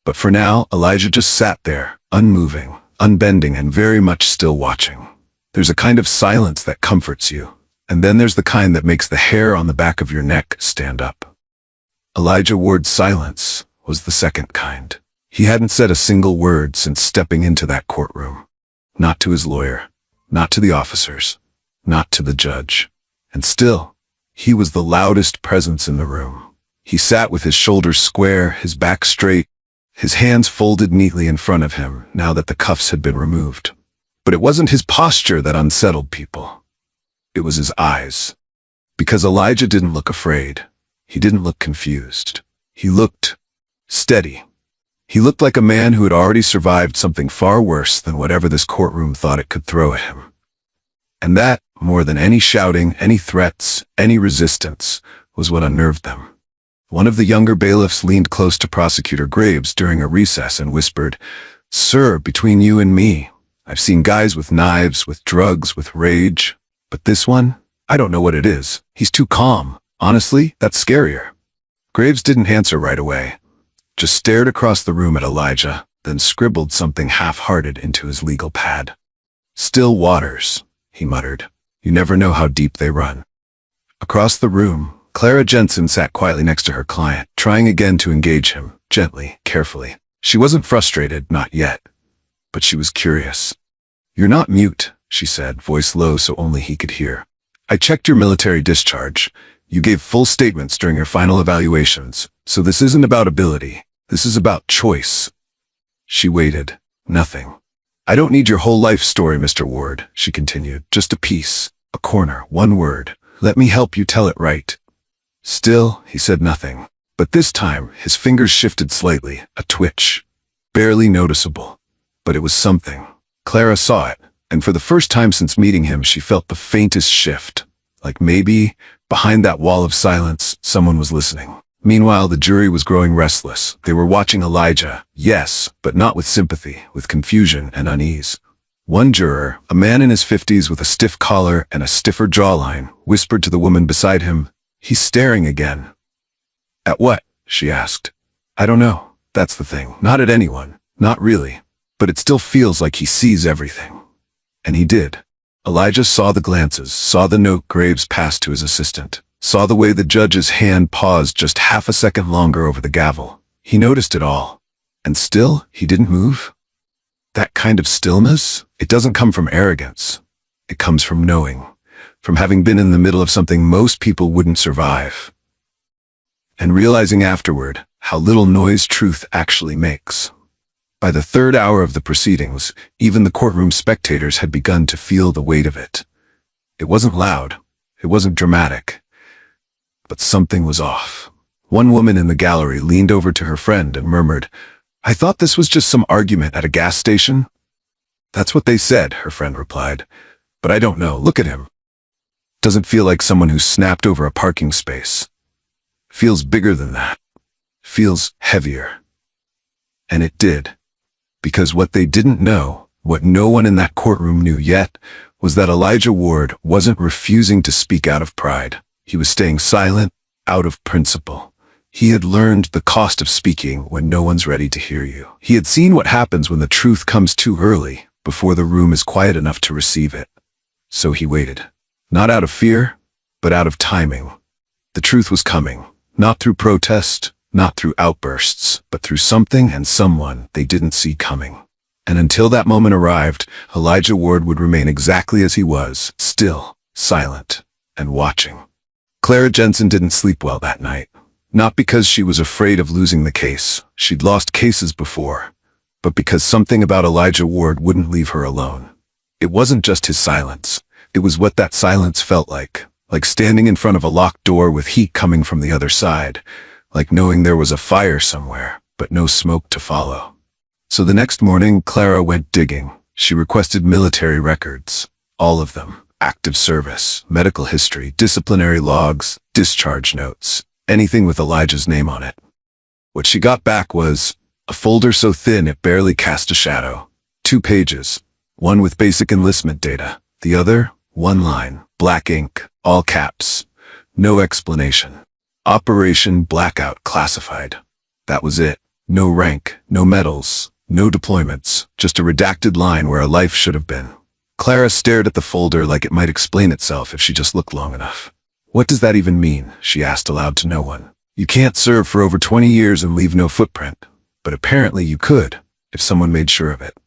But for now, Elijah just sat there, unmoving, unbending, and very much still watching. There's a kind of silence that comforts you, and then there's the kind that makes the hair on the back of your neck stand up. Elijah Ward's silence was the second kind. He hadn't said a single word since stepping into that courtroom. Not to his lawyer, not to the officers, not to the judge. And still, he was the loudest presence in the room. He sat with his shoulders square, his back straight, his hands folded neatly in front of him now that the cuffs had been removed. But it wasn't his posture that unsettled people. It was his eyes. Because Elijah didn't look afraid. He didn't look confused. He looked steady. He looked like a man who had already survived something far worse than whatever this courtroom thought it could throw at him. And that, more than any shouting, any threats, any resistance, was what unnerved them. One of the younger bailiffs leaned close to Prosecutor Graves during a recess and whispered, "Sir, between you and me, I've seen guys with knives, with drugs, with rage. But this one, I don't know what it is. He's too calm. Honestly, that's scarier." Graves didn't answer right away. Just stared across the room at Elijah, then scribbled something half-hearted into his legal pad. "Still waters," he muttered. "You never know how deep they run." Across the room, Clara Jensen sat quietly next to her client, trying again to engage him, gently, carefully. She wasn't frustrated, not yet, but she was curious. "You're not mute," she said, voice low so only he could hear. "I checked your military discharge. You gave full statements during your final evaluations, so this isn't about ability. This is about choice." She waited. Nothing. "I don't need your whole life story, Mr. Ward," she continued. "Just a piece, a corner, one word. Let me help you tell it right." Still, he said nothing. But this time, his fingers shifted slightly, a twitch. Barely noticeable. But it was something. Clara saw it, and for the first time since meeting him, she felt the faintest shift. Like maybe, behind that wall of silence, someone was listening. Meanwhile, the jury was growing restless. They were watching Elijah, yes, but not with sympathy, with confusion and unease. One juror, a man in his 50s with a stiff collar and a stiffer jawline, whispered to the woman beside him, "He's staring again." "At what?" she asked. "I don't know. That's the thing. Not at anyone. Not really. But it still feels like he sees everything." And he did. Elijah saw the glances, saw the note Graves passed to his assistant, saw the way the judge's hand paused just half a second longer over the gavel. He noticed it all. And still, he didn't move? That kind of stillness, it doesn't come from arrogance. It comes from knowing, from having been in the middle of something most people wouldn't survive. And realizing afterward how little noise truth actually makes. By the third hour of the proceedings, even the courtroom spectators had begun to feel the weight of it. It wasn't loud. It wasn't dramatic. But something was off. One woman in the gallery leaned over to her friend and murmured, "I thought this was just some argument at a gas station." "That's what they said," her friend replied. "But I don't know. Look at him. Doesn't feel like someone who snapped over a parking space. Feels bigger than that. Feels heavier." And it did. Because what they didn't know, what no one in that courtroom knew yet, was that Elijah Ward wasn't refusing to speak out of pride. He was staying silent, out of principle. He had learned the cost of speaking when no one's ready to hear you. He had seen what happens when the truth comes too early, before the room is quiet enough to receive it. So he waited. Not out of fear, but out of timing. The truth was coming, not through protest, not through outbursts, but through something and someone they didn't see coming. And until that moment arrived, Elijah Ward would remain exactly as he was, still, silent, and watching. Clara Jensen didn't sleep well that night. Not because she was afraid of losing the case. She'd lost cases before. But because something about Elijah Ward wouldn't leave her alone. It wasn't just his silence. It was what that silence felt like standing in front of a locked door with heat coming from the other side. Like knowing there was a fire somewhere, but no smoke to follow. So the next morning, Clara went digging. She requested military records. All of them. Active service, medical history, disciplinary logs, discharge notes. Anything with Elijah's name on it. What she got back was a folder so thin it barely cast a shadow. 2 pages. One with basic enlistment data. The other, 1 line. Black ink. All caps. No explanation. Operation Blackout Classified. That was it. No rank, no medals, no deployments, just a redacted line where a life should have been. Clara stared at the folder like it might explain itself if she just looked long enough. "What does that even mean?" she asked aloud to no one. "You can't serve for over 20 years and leave no footprint. But apparently you could, if someone made sure of it."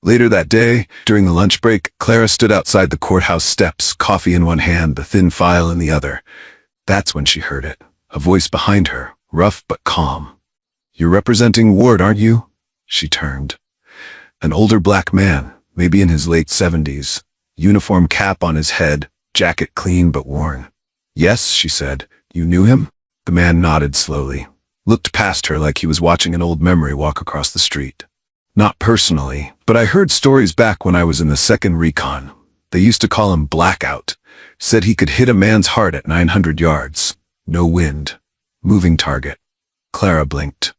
Later that day, during the lunch break, Clara stood outside the courthouse steps, coffee in one hand, the thin file in the other. That's when she heard it. A voice behind her, rough but calm. "You're representing Ward, aren't you?" She turned. An older black man, maybe in his late 70s, uniform cap on his head, jacket clean but worn. "Yes," she said. "You knew him?" The man nodded slowly, looked past her like he was watching an old memory walk across the street. "Not personally, but I heard stories back when I was in the 2nd Recon. They used to call him Blackout. Said he could hit a man's heart at 900 yards. No wind. Moving target." Clara blinked.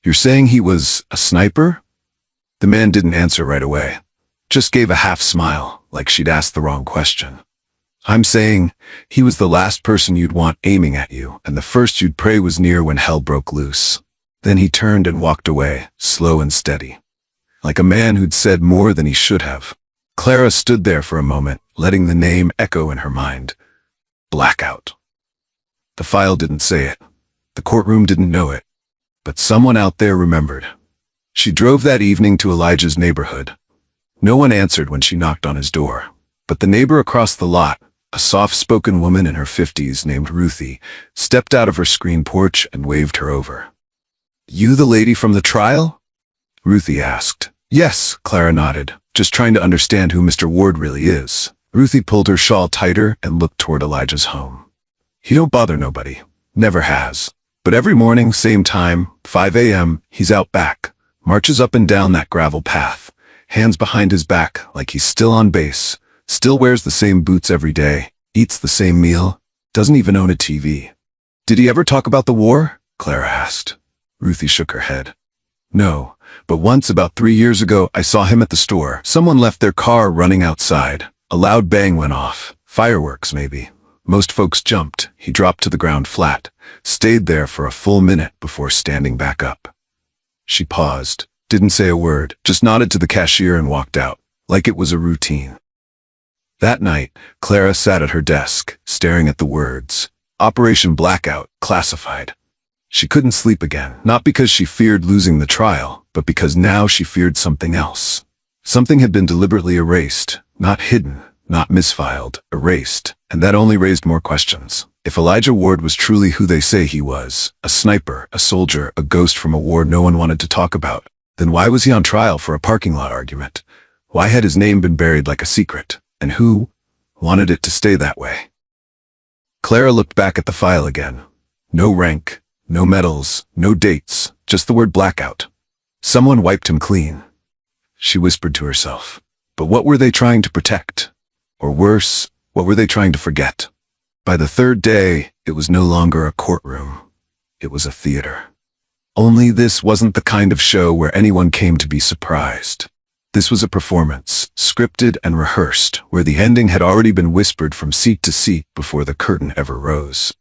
"You're saying he was a sniper?" The man didn't answer right away. Just gave a half smile, like she'd asked the wrong question. "I'm saying he was the last person you'd want aiming at you, and the first you'd pray was near when hell broke loose." Then he turned and walked away, slow and steady, like a man who'd said more than he should have. Clara stood there for a moment, letting the name echo in her mind. Blackout. The file didn't say it. The courtroom didn't know it. But someone out there remembered. She drove that evening to Elijah's neighborhood. No one answered when she knocked on his door. But the neighbor across the lot, a soft-spoken woman in her 50s named Ruthie, stepped out of her screen porch and waved her over. "You the lady from the trial?" Ruthie asked. "Yes," Clara nodded, "just trying to understand who Mr. Ward really is." Ruthie pulled her shawl tighter and looked toward Elijah's home. "He don't bother nobody. Never has. But every morning, same time, 5 a.m., he's out back, marches up and down that gravel path, hands behind his back like he's still on base, still wears the same boots every day, eats the same meal, doesn't even own a TV." "Did he ever talk about the war?" Clara asked. Ruthie shook her head. "No, but once about 3 years ago I saw him at the store. Someone left their car running outside. A loud bang went off. Fireworks, maybe. Most folks jumped. He dropped to the ground flat, stayed there for a full minute before standing back up." She paused, didn't say a word, just nodded to the cashier and walked out, like it was a routine. That night, Clara sat at her desk, staring at the words, "Operation Blackout, Classified." She couldn't sleep again, not because she feared losing the trial, but because now she feared something else. Something had been deliberately erased, not hidden, not misfiled, erased, and that only raised more questions. If Elijah Ward was truly who they say he was, a sniper, a soldier, a ghost from a war no one wanted to talk about, then why was he on trial for a parking lot argument? Why had his name been buried like a secret? And who wanted it to stay that way? Clara looked back at the file again. No rank, no medals, no dates, just the word blackout. Someone wiped him clean. She whispered to herself. But what were they trying to protect? Or worse, what were they trying to forget? By the third day, it was no longer a courtroom. It was a theater. Only this wasn't the kind of show where anyone came to be surprised. This was a performance, scripted and rehearsed, where the ending had already been whispered from seat to seat before the curtain ever rose.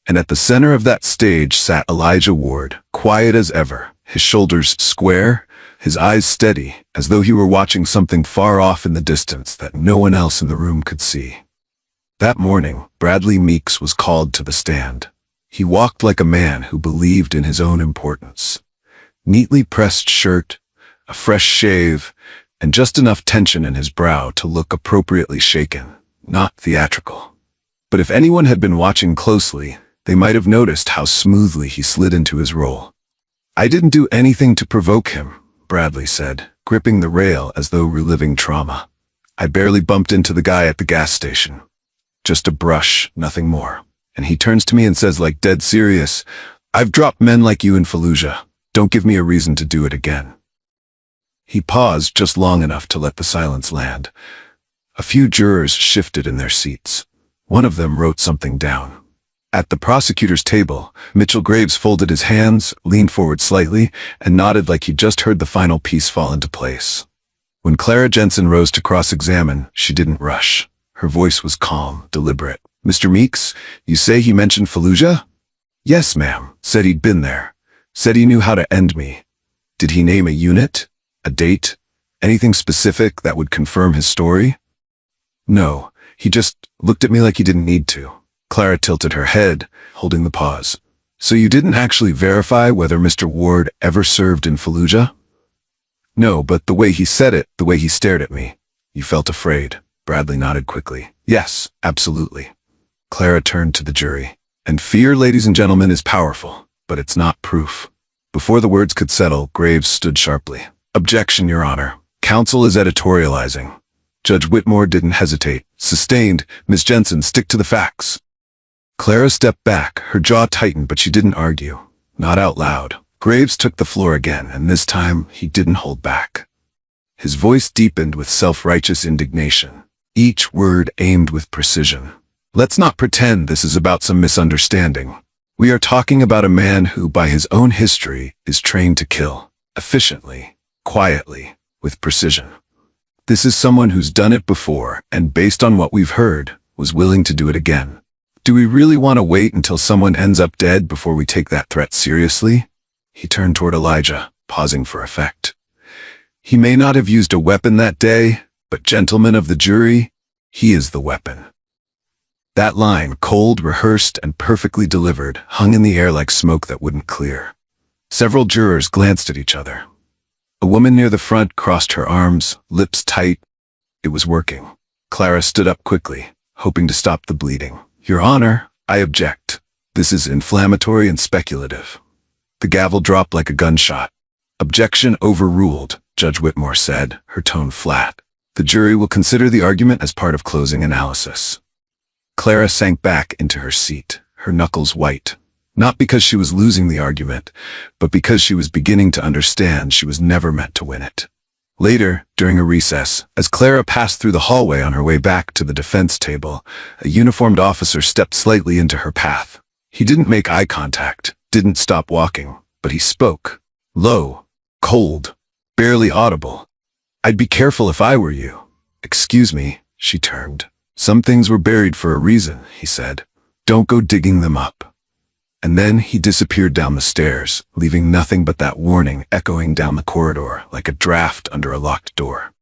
And at the center of that stage sat Elijah Ward, quiet as ever, his shoulders square, his eyes steady, as though he were watching something far off in the distance that no one else in the room could see. That morning, Bradley Meeks was called to the stand. He walked like a man who believed in his own importance. Neatly pressed shirt, a fresh shave, and just enough tension in his brow to look appropriately shaken, not theatrical. But if anyone had been watching closely, they might have noticed how smoothly he slid into his role. "I didn't do anything to provoke him," Bradley said, gripping the rail as though reliving trauma. "I barely bumped into the guy at the gas station. Just a brush, nothing more." And he turns to me and says, like dead serious, "I've dropped men like you in Fallujah. Don't give me a reason to do it again." He paused just long enough to let the silence land. A few jurors shifted in their seats. One of them wrote something down. At the prosecutor's table, Mitchell Graves folded his hands, leaned forward slightly, and nodded like he'd just heard the final piece fall into place. When Clara Jensen rose to cross-examine, she didn't rush. Her voice was calm, deliberate. "Mr. Meeks, you say he mentioned Fallujah?" "Yes, ma'am. Said he'd been there. Said he knew how to end me." "Did he name a unit? A date? Anything specific that would confirm his story?" "No. He just looked at me like he didn't need to." Clara tilted her head, holding the pause. "So you didn't actually verify whether Mr. Ward ever served in Fallujah?" "No, but the way he said it, the way he stared at me." "You felt afraid?" Bradley nodded quickly. "Yes, absolutely." Clara turned to the jury. "And fear, ladies and gentlemen, is powerful, but it's not proof." Before the words could settle, Graves stood sharply. "Objection, Your Honor. Counsel is editorializing." Judge Whitmore didn't hesitate. "Sustained. Ms. Jensen, stick to the facts." Clara stepped back, her jaw tightened, but she didn't argue. Not out loud. Graves took the floor again, and this time he didn't hold back. His voice deepened with self-righteous indignation, each word aimed with precision. "Let's not pretend this is about some misunderstanding. We are talking about a man who, by his own history, is trained to kill, efficiently, quietly, with precision. This is someone who's done it before, and based on what we've heard, was willing to do it again. Do we really want to wait until someone ends up dead before we take that threat seriously?" He turned toward Elijah, pausing for effect. He may not have used a weapon that day, but gentlemen of the jury, he is the weapon. That line, cold, rehearsed, and perfectly delivered, hung in the air like smoke that wouldn't clear. Several jurors glanced at each other. A woman near the front crossed her arms, lips tight. It was working. Clara stood up quickly, hoping to stop the bleeding. Your Honor, I object. This is inflammatory and speculative. The gavel dropped like a gunshot. Objection overruled, Judge Whitmore said, her tone flat. The jury will consider the argument as part of closing analysis. Clara sank back into her seat, her knuckles white. Not because she was losing the argument, but because she was beginning to understand she was never meant to win it. Later, during a recess, as Clara passed through the hallway on her way back to the defense table, a uniformed officer stepped slightly into her path. He didn't make eye contact, didn't stop walking, but he spoke. Low, cold, barely audible. I'd be careful if I were you. Excuse me, she turned. Some things were buried for a reason, he said. Don't go digging them up. And then he disappeared down the stairs, leaving nothing but that warning echoing down the corridor like a draft under a locked door.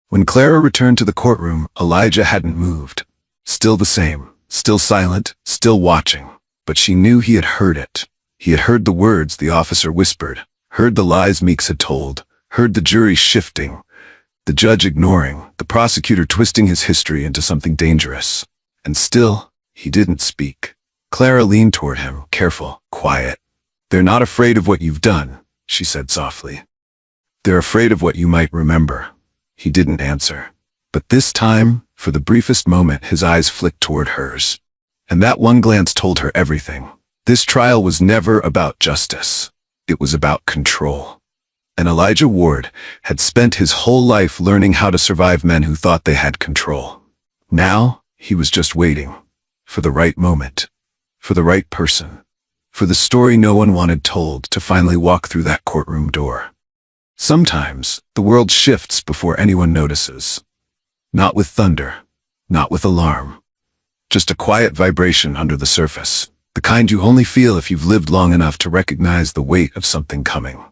When Clara returned to the courtroom, Elijah hadn't moved. Still the same, still silent, still watching. But she knew he had heard it. He had heard the words the officer whispered, heard the lies Meeks had told, heard the jury shifting, the judge ignoring, the prosecutor twisting his history into something dangerous. And still, he didn't speak. Clara leaned toward him, careful, quiet. They're not afraid of what you've done, she said softly. They're afraid of what you might remember. He didn't answer. But this time, for the briefest moment, his eyes flicked toward hers. And that one glance told her everything. This trial was never about justice. It was about control. And Elijah Ward had spent his whole life learning how to survive men who thought they had control. Now, he was just waiting. For the right moment. For the right person. For the story no one wanted told to finally walk through that courtroom door. Sometimes, the world shifts before anyone notices. Not with thunder. Not with alarm. Just a quiet vibration under the surface. The kind you only feel if you've lived long enough to recognize the weight of something coming.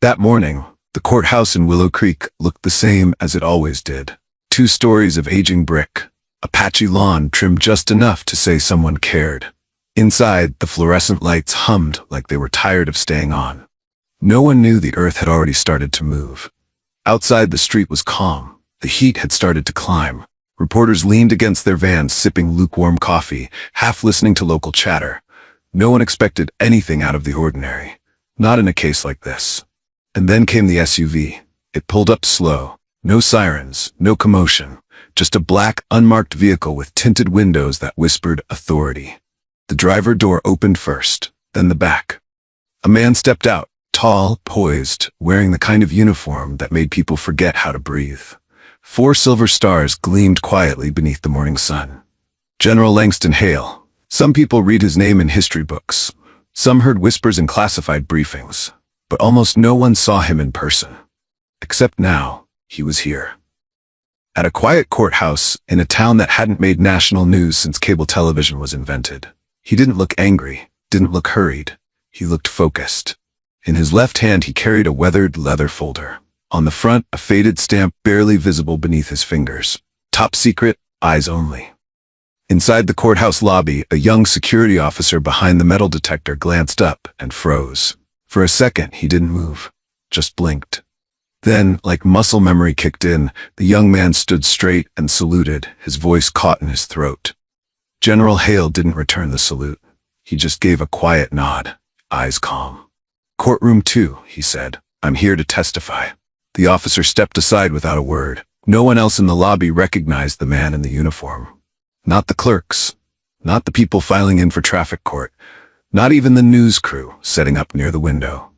That morning, the courthouse in Willow Creek looked the same as it always did. 2 stories of aging brick. A patchy lawn trimmed just enough to say someone cared. Inside, the fluorescent lights hummed like they were tired of staying on. No one knew the earth had already started to move. Outside, the street was calm. The heat had started to climb. Reporters leaned against their vans sipping lukewarm coffee, half listening to local chatter. No one expected anything out of the ordinary. Not in a case like this. And then came the SUV. It pulled up slow. No sirens, no commotion. Just a black, unmarked vehicle with tinted windows that whispered authority. The driver door opened first, then the back. A man stepped out, tall, poised, wearing the kind of uniform that made people forget how to breathe. 4 silver stars gleamed quietly beneath the morning sun. General Langston Hale. Some people read his name in history books. Some heard whispers in classified briefings. But almost no one saw him in person. Except now, he was here. At a quiet courthouse in a town that hadn't made national news since cable television was invented. He didn't look angry, didn't look hurried. He looked focused. In his left hand, he carried a weathered leather folder. On the front, a faded stamp barely visible beneath his fingers. Top secret, eyes only. Inside the courthouse lobby, a young security officer behind the metal detector glanced up and froze. For a second, he didn't move, just blinked. Then, like muscle memory kicked in, the young man stood straight and saluted, his voice caught in his throat. General Hale didn't return the salute. He just gave a quiet nod, eyes calm. Courtroom 2, he said. I'm here to testify. The officer stepped aside without a word. No one else in the lobby recognized the man in the uniform. Not the clerks. Not the people filing in for traffic court. Not even the news crew setting up near the window.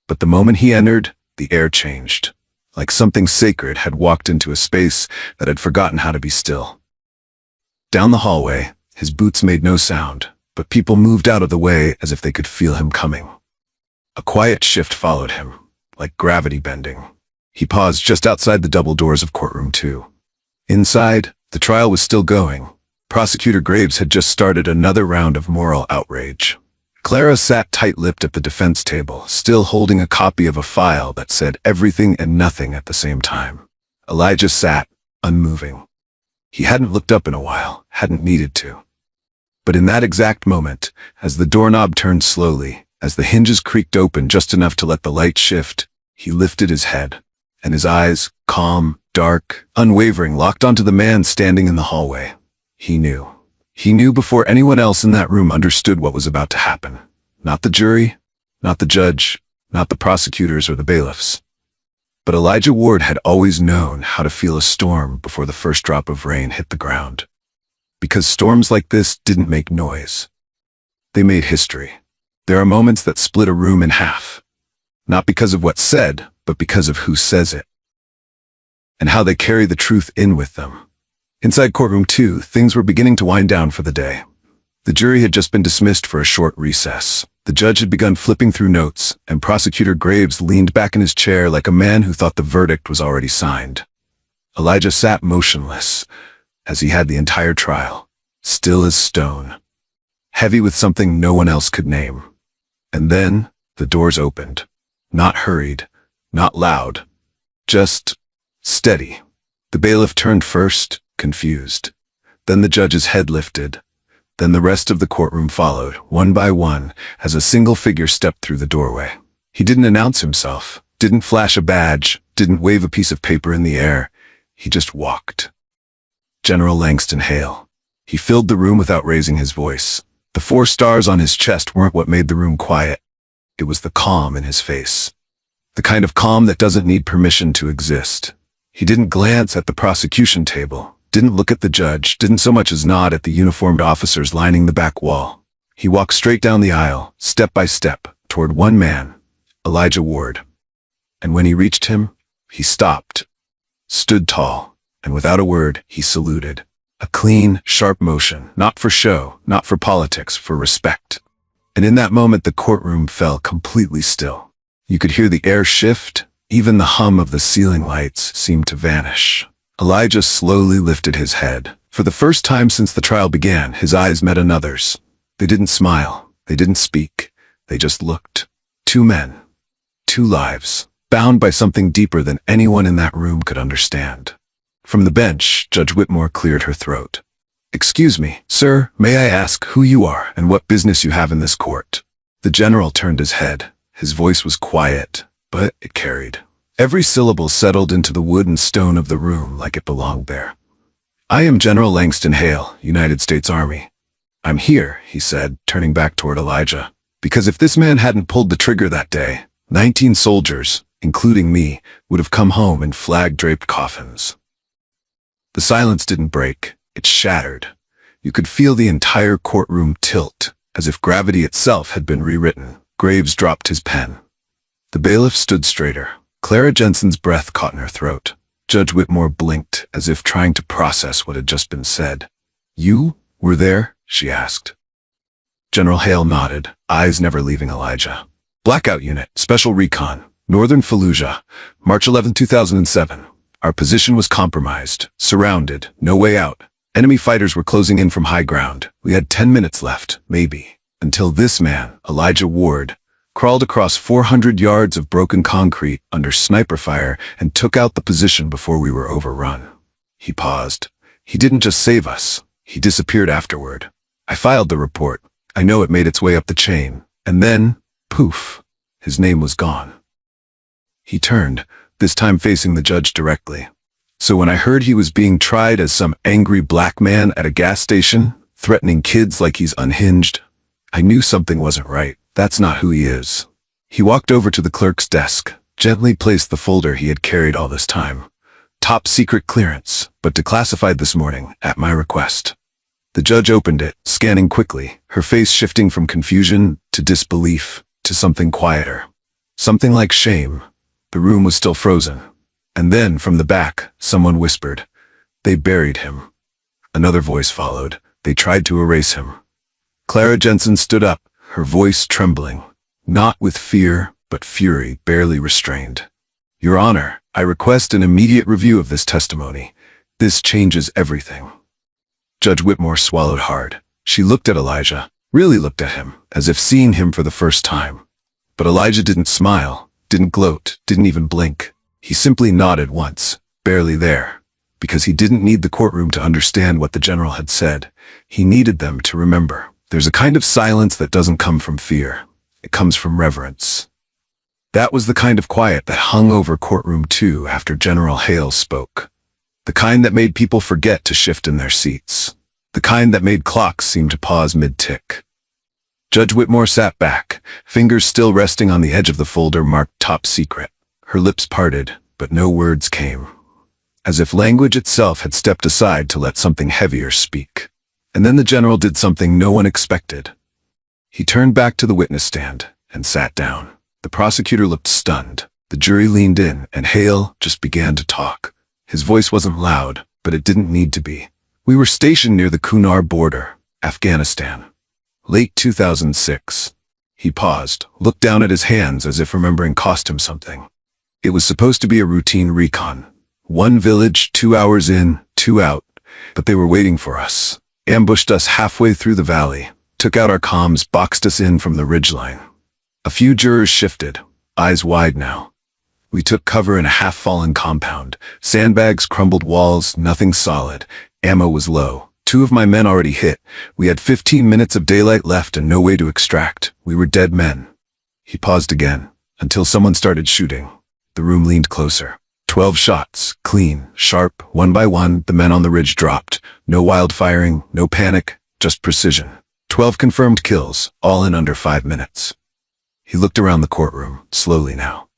But the moment he entered, the air changed. Like something sacred had walked into a space that had forgotten how to be still. Down the hallway, his boots made no sound, but people moved out of the way as if they could feel him coming. A quiet shift followed him, like gravity bending. He paused just outside the double doors of courtroom 2. Inside, the trial was still going. Prosecutor Graves had just started another round of moral outrage. Clara sat tight-lipped at the defense table, still holding a copy of a file that said everything and nothing at the same time. Elijah sat, unmoving. He hadn't looked up in a while, hadn't needed to. But in that exact moment, as the doorknob turned slowly, as the hinges creaked open just enough to let the light shift, he lifted his head, and his eyes, calm, dark, unwavering, locked onto the man standing in the hallway. He knew. He knew before anyone else in that room understood what was about to happen. Not the jury, not the judge, not the prosecutors or the bailiffs. But Elijah Ward had always known how to feel a storm before the first drop of rain hit the ground. Because storms like this didn't make noise. They made history. There are moments that split a room in half. Not because of what's said, but because of who says it. And how they carry the truth in with them. Inside courtroom 2, things were beginning to wind down for the day. The jury had just been dismissed for a short recess. The judge had begun flipping through notes, and Prosecutor Graves leaned back in his chair like a man who thought the verdict was already signed. Elijah sat motionless, as he had the entire trial, still as stone, heavy with something no one else could name. And then, the doors opened. Not hurried, not loud, just steady. The bailiff turned first, confused. Then the judge's head lifted. Then the rest of the courtroom followed, one by one, as a single figure stepped through the doorway. He didn't announce himself, didn't flash a badge, didn't wave a piece of paper in the air. He just walked. General Langston Hale. He filled the room without raising his voice. The 4 stars on his chest weren't what made the room quiet. It was the calm in his face. The kind of calm that doesn't need permission to exist. He didn't glance at the prosecution table, didn't look at the judge, didn't so much as nod at the uniformed officers lining the back wall. He walked straight down the aisle, step by step, toward one man, Elijah Ward. And when he reached him, he stopped, stood tall, and without a word, he saluted. A clean, sharp motion, not for show, not for politics, for respect. And in that moment, the courtroom fell completely still. You could hear the air shift, even the hum of the ceiling lights seemed to vanish. Elijah slowly lifted his head. For the first time since the trial began, his eyes met another's. They didn't smile, they didn't speak, they just looked. 2 men, 2 lives, bound by something deeper than anyone in that room could understand. From the bench, Judge Whitmore cleared her throat. "Excuse me, sir, may I ask who you are and what business you have in this court?" The general turned his head. His voice was quiet, but it carried. Every syllable settled into the wood and stone of the room like it belonged there. "I am General Langston Hale, United States Army. I'm here," he said, turning back toward Elijah, "because if this man hadn't pulled the trigger that day, 19 soldiers, including me, would have come home in flag-draped coffins." The silence didn't break, it shattered. You could feel the entire courtroom tilt, as if gravity itself had been rewritten. Graves dropped his pen. The bailiff stood straighter. Clara Jensen's breath caught in her throat. Judge Whitmore blinked, as if trying to process what had just been said. "You were there?" she asked. General Hale nodded, eyes never leaving Elijah. "Blackout Unit, Special Recon, Northern Fallujah, March 11, 2007. Our position was compromised, surrounded, no way out. Enemy fighters were closing in from high ground. We had 10 minutes left, maybe, until this man, Elijah Ward, crawled across 400 yards of broken concrete under sniper fire and took out the position before we were overrun." He paused. "He didn't just save us. He disappeared afterward. I filed the report. I know it made its way up the chain. And then, poof, his name was gone." He turned, this time facing the judge directly. "So when I heard he was being tried as some angry black man at a gas station, threatening kids like he's unhinged, I knew something wasn't right. That's not who he is." He walked over to the clerk's desk, gently placed the folder he had carried all this time. "Top secret clearance, but declassified this morning, at my request." The judge opened it, scanning quickly, her face shifting from confusion to disbelief to something quieter. Something like shame. The room was still frozen. And then, from the back, someone whispered, "They buried him." Another voice followed. "They tried to erase him." Clara Jensen stood up, her voice trembling, not with fear, but fury barely restrained. "Your Honor, I request an immediate review of this testimony. This changes everything." Judge Whitmore swallowed hard. She looked at Elijah, really looked at him, as if seeing him for the first time. But Elijah didn't smile, didn't gloat, didn't even blink. He simply nodded once, barely there, because he didn't need the courtroom to understand what the general had said. He needed them to remember. There's a kind of silence that doesn't come from fear. It comes from reverence. That was the kind of quiet that hung over courtroom 2 after General Hale spoke. The kind that made people forget to shift in their seats. The kind that made clocks seem to pause mid-tick. Judge Whitmore sat back, fingers still resting on the edge of the folder marked Top Secret. Her lips parted, but no words came. As if language itself had stepped aside to let something heavier speak. And then the general did something no one expected. He turned back to the witness stand and sat down. The prosecutor looked stunned. The jury leaned in, and Hale just began to talk. His voice wasn't loud, but it didn't need to be. We were stationed near the Kunar border, Afghanistan. Late 2006. He paused, looked down at his hands as if remembering cost him something. It was supposed to be a routine recon. 1 village, 2 hours in, 2 out. But they were waiting for us. Ambushed us halfway through the valley. Took out our comms, boxed us in from the ridgeline. A few jurors shifted, eyes wide now. We took cover in a half-fallen compound. Sandbags, crumbled walls, nothing solid. Ammo was low. 2 of my men already hit. We had 15 minutes of daylight left and no way to extract. We were dead men. He paused again, until someone started shooting. The room leaned closer. 12 shots, clean, sharp, one by one, the men on the ridge dropped. No wild firing, no panic, just precision. 12 confirmed kills, all in under 5 minutes. He looked around the courtroom, slowly now.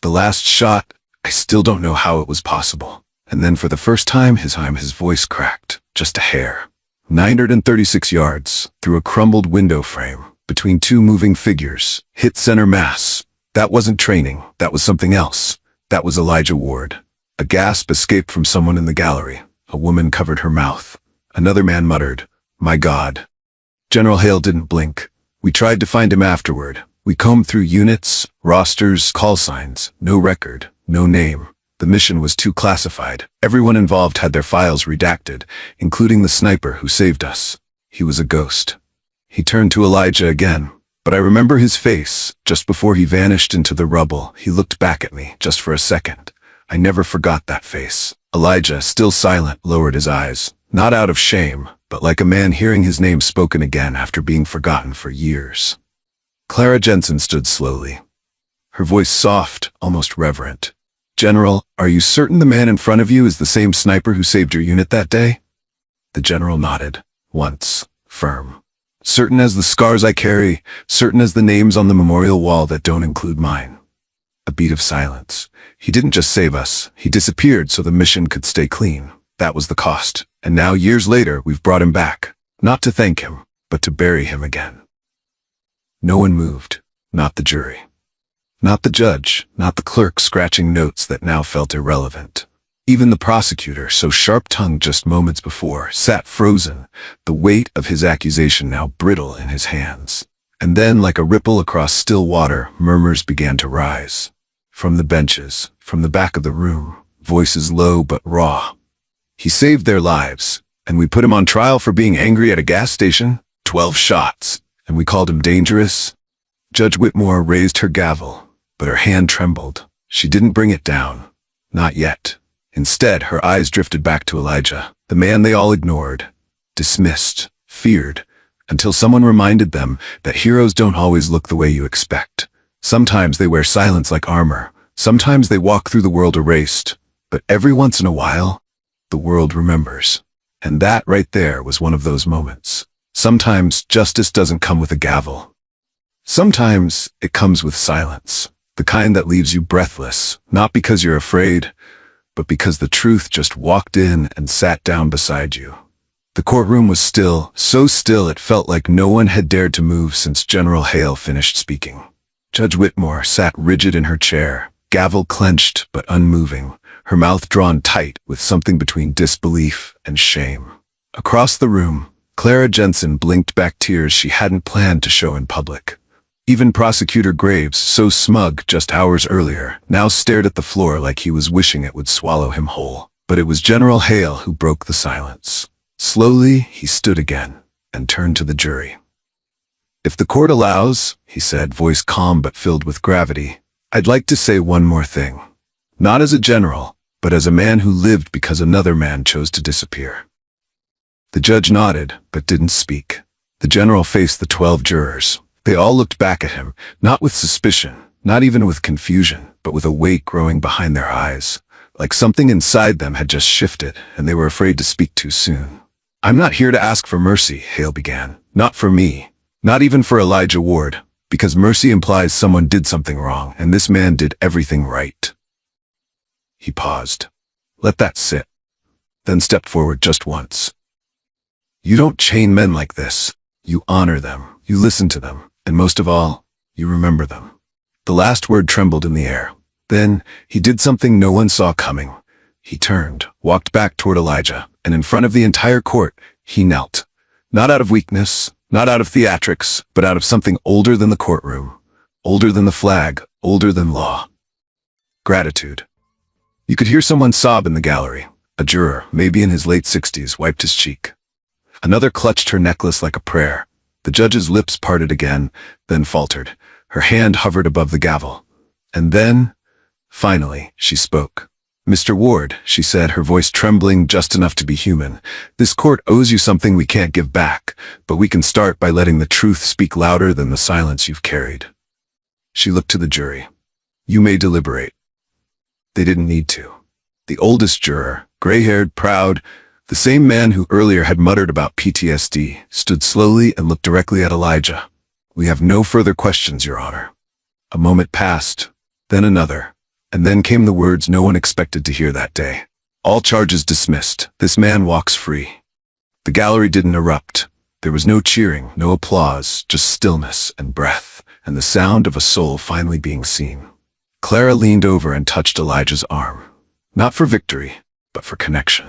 The last shot, I still don't know how it was possible. And then for the first time, his voice cracked, just a hair. 936 yards, through a crumbled window frame, between 2 moving figures, hit center mass. That wasn't training, that was something else. That was Elijah Ward. A gasp escaped from someone in the gallery. A woman covered her mouth. Another man muttered, "My God." General Hale didn't blink. We tried to find him afterward. We combed through units, rosters, call signs. No record, no name. The mission was too classified. Everyone involved had their files redacted, including the sniper who saved us. He was a ghost. He turned to Elijah again, but I remember his face. Just before he vanished into the rubble, he looked back at me, just for a second. I never forgot that face. Elijah, still silent, lowered his eyes. Not out of shame, but like a man hearing his name spoken again after being forgotten for years. Clara Jensen stood slowly. Her voice soft, almost reverent. "General, are you certain the man in front of you is the same sniper who saved your unit that day?" The general nodded, once, firm. "Certain as the scars I carry, certain as the names on the memorial wall that don't include mine." A beat of silence. He didn't just save us, he disappeared so the mission could stay clean. That was the cost. And now, years later, we've brought him back. Not to thank him, but to bury him again. No one moved. Not the jury. Not the judge, not the clerk scratching notes that now felt irrelevant. Even the prosecutor, so sharp-tongued just moments before, sat frozen, the weight of his accusation now brittle in his hands. And then, like a ripple across still water, murmurs began to rise. From the benches, from the back of the room, voices low but raw. "He saved their lives, and we put him on trial for being angry at a gas station. 12 shots, and we called him dangerous." Judge Whitmore raised her gavel, but her hand trembled. She didn't bring it down. Not yet. Instead, her eyes drifted back to Elijah, the man they all ignored, dismissed, feared, until someone reminded them that heroes don't always look the way you expect. Sometimes they wear silence like armor. Sometimes they walk through the world erased. But every once in a while, the world remembers. And that right there was one of those moments. Sometimes justice doesn't come with a gavel. Sometimes it comes with silence. The kind that leaves you breathless, not because you're afraid, but because the truth just walked in and sat down beside you. The courtroom was still, so still it felt like no one had dared to move since General Hale finished speaking. Judge Whitmore sat rigid in her chair, gavel clenched but unmoving, her mouth drawn tight with something between disbelief and shame. Across the room, Clara Jensen blinked back tears she hadn't planned to show in public. Even Prosecutor Graves, so smug just hours earlier, now stared at the floor like he was wishing it would swallow him whole. But it was General Hale who broke the silence. Slowly, he stood again and turned to the jury. "If the court allows," he said, voice calm but filled with gravity, "I'd like to say one more thing. Not as a general, but as a man who lived because another man chose to disappear." The judge nodded, but didn't speak. The general faced the 12 jurors. They all looked back at him, not with suspicion, not even with confusion, but with a weight growing behind their eyes, like something inside them had just shifted, and they were afraid to speak too soon. "I'm not here to ask for mercy," Hale began. "Not for me. Not even for Elijah Ward, because mercy implies someone did something wrong, and this man did everything right." He paused. "Let that sit." Then stepped forward just once. "You don't chain men like this. You honor them, you listen to them, and most of all, you remember them." The last word trembled in the air. Then, he did something no one saw coming. He turned, walked back toward Elijah, and in front of the entire court, he knelt. Not out of weakness, not out of theatrics, but out of something older than the courtroom, older than the flag, older than law. Gratitude. You could hear someone sob in the gallery. A juror, maybe in his late 60s, wiped his cheek. Another clutched her necklace like a prayer. The judge's lips parted again, then faltered. Her hand hovered above the gavel. And then, finally, she spoke. "Mr. Ward," she said, her voice trembling just enough to be human, "this court owes you something we can't give back, but we can start by letting the truth speak louder than the silence you've carried." She looked to the jury. "You may deliberate." They didn't need to. The oldest juror, gray-haired, proud, the same man who earlier had muttered about PTSD, stood slowly and looked directly at Elijah. "We have no further questions, Your Honor." A moment passed, then another. And then came the words no one expected to hear that day. "All charges dismissed. This man walks free." The gallery didn't erupt. There was no cheering, no applause, just stillness and breath, and the sound of a soul finally being seen. Clara leaned over and touched Elijah's arm. Not for victory, but for connection.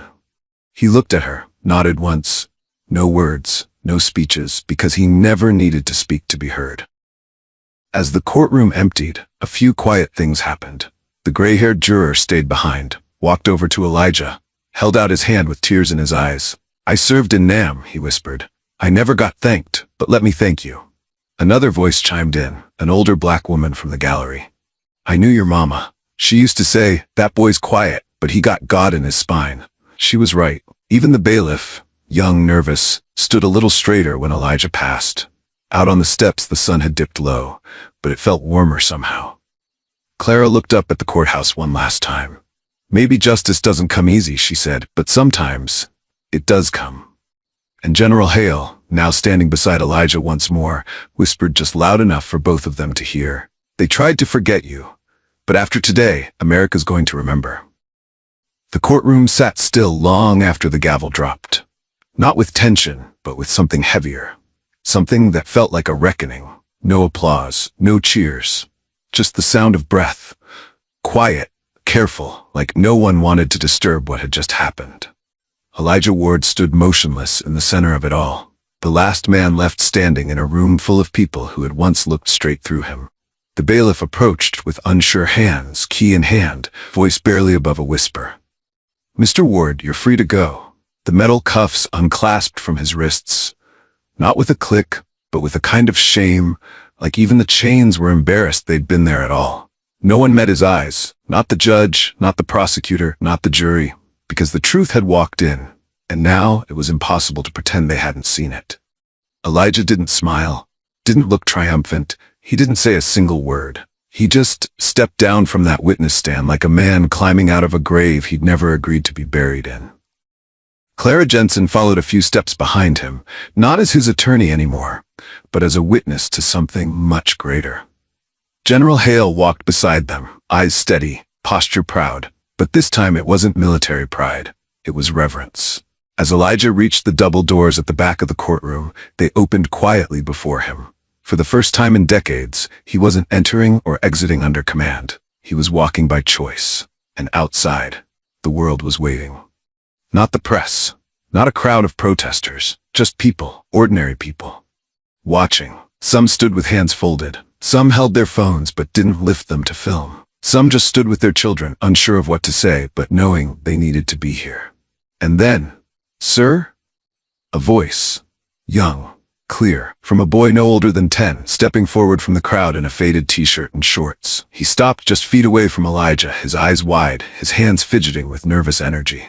He looked at her, nodded once. No words, no speeches, because he never needed to speak to be heard. As the courtroom emptied, a few quiet things happened. The gray-haired juror stayed behind, walked over to Elijah, held out his hand with tears in his eyes. "I served in Nam," he whispered. "I never got thanked, but let me thank you." Another voice chimed in, an older black woman from the gallery. "I knew your mama. She used to say, 'That boy's quiet, but he got God in his spine.' She was right." Even the bailiff, young, nervous, stood a little straighter when Elijah passed. Out on the steps the sun had dipped low, but it felt warmer somehow. Clara looked up at the courthouse one last time. "Maybe justice doesn't come easy," she said, "but sometimes it does come." And General Hale, now standing beside Elijah once more, whispered just loud enough for both of them to hear. "They tried to forget you, but after today, America's going to remember." The courtroom sat still long after the gavel dropped. Not with tension, but with something heavier. Something that felt like a reckoning. No applause, no cheers. Just the sound of breath. Quiet, careful, like no one wanted to disturb what had just happened. Elijah Ward stood motionless in the center of it all. The last man left standing in a room full of people who had once looked straight through him. The bailiff approached with unsure hands, key in hand, voice barely above a whisper. "Mr. Ward, you're free to go." The metal cuffs unclasped from his wrists. Not with a click, but with a kind of shame, like even the chains were embarrassed they'd been there at all. No one met his eyes, not the judge, not the prosecutor, not the jury, because the truth had walked in, and now it was impossible to pretend they hadn't seen it. Elijah didn't smile, didn't look triumphant, he didn't say a single word. He just stepped down from that witness stand like a man climbing out of a grave he'd never agreed to be buried in. Clara Jensen followed a few steps behind him, not as his attorney anymore, but as a witness to something much greater. General Hale walked beside them, eyes steady, posture proud, but this time it wasn't military pride, it was reverence. As Elijah reached the double doors at the back of the courtroom, they opened quietly before him. For the first time in decades, he wasn't entering or exiting under command. He was walking by choice, and outside, the world was waiting. Not the press, not a crowd of protesters, just people, ordinary people. Watching. Some stood with hands folded. Some held their phones but didn't lift them to film. Some just stood with their children, unsure of what to say, but knowing they needed to be here. And then, "Sir?" A voice. Young, clear, from a boy no older than 10, stepping forward from the crowd in a faded t-shirt and shorts. He stopped just feet away from Elijah, his eyes wide, his hands fidgeting with nervous energy.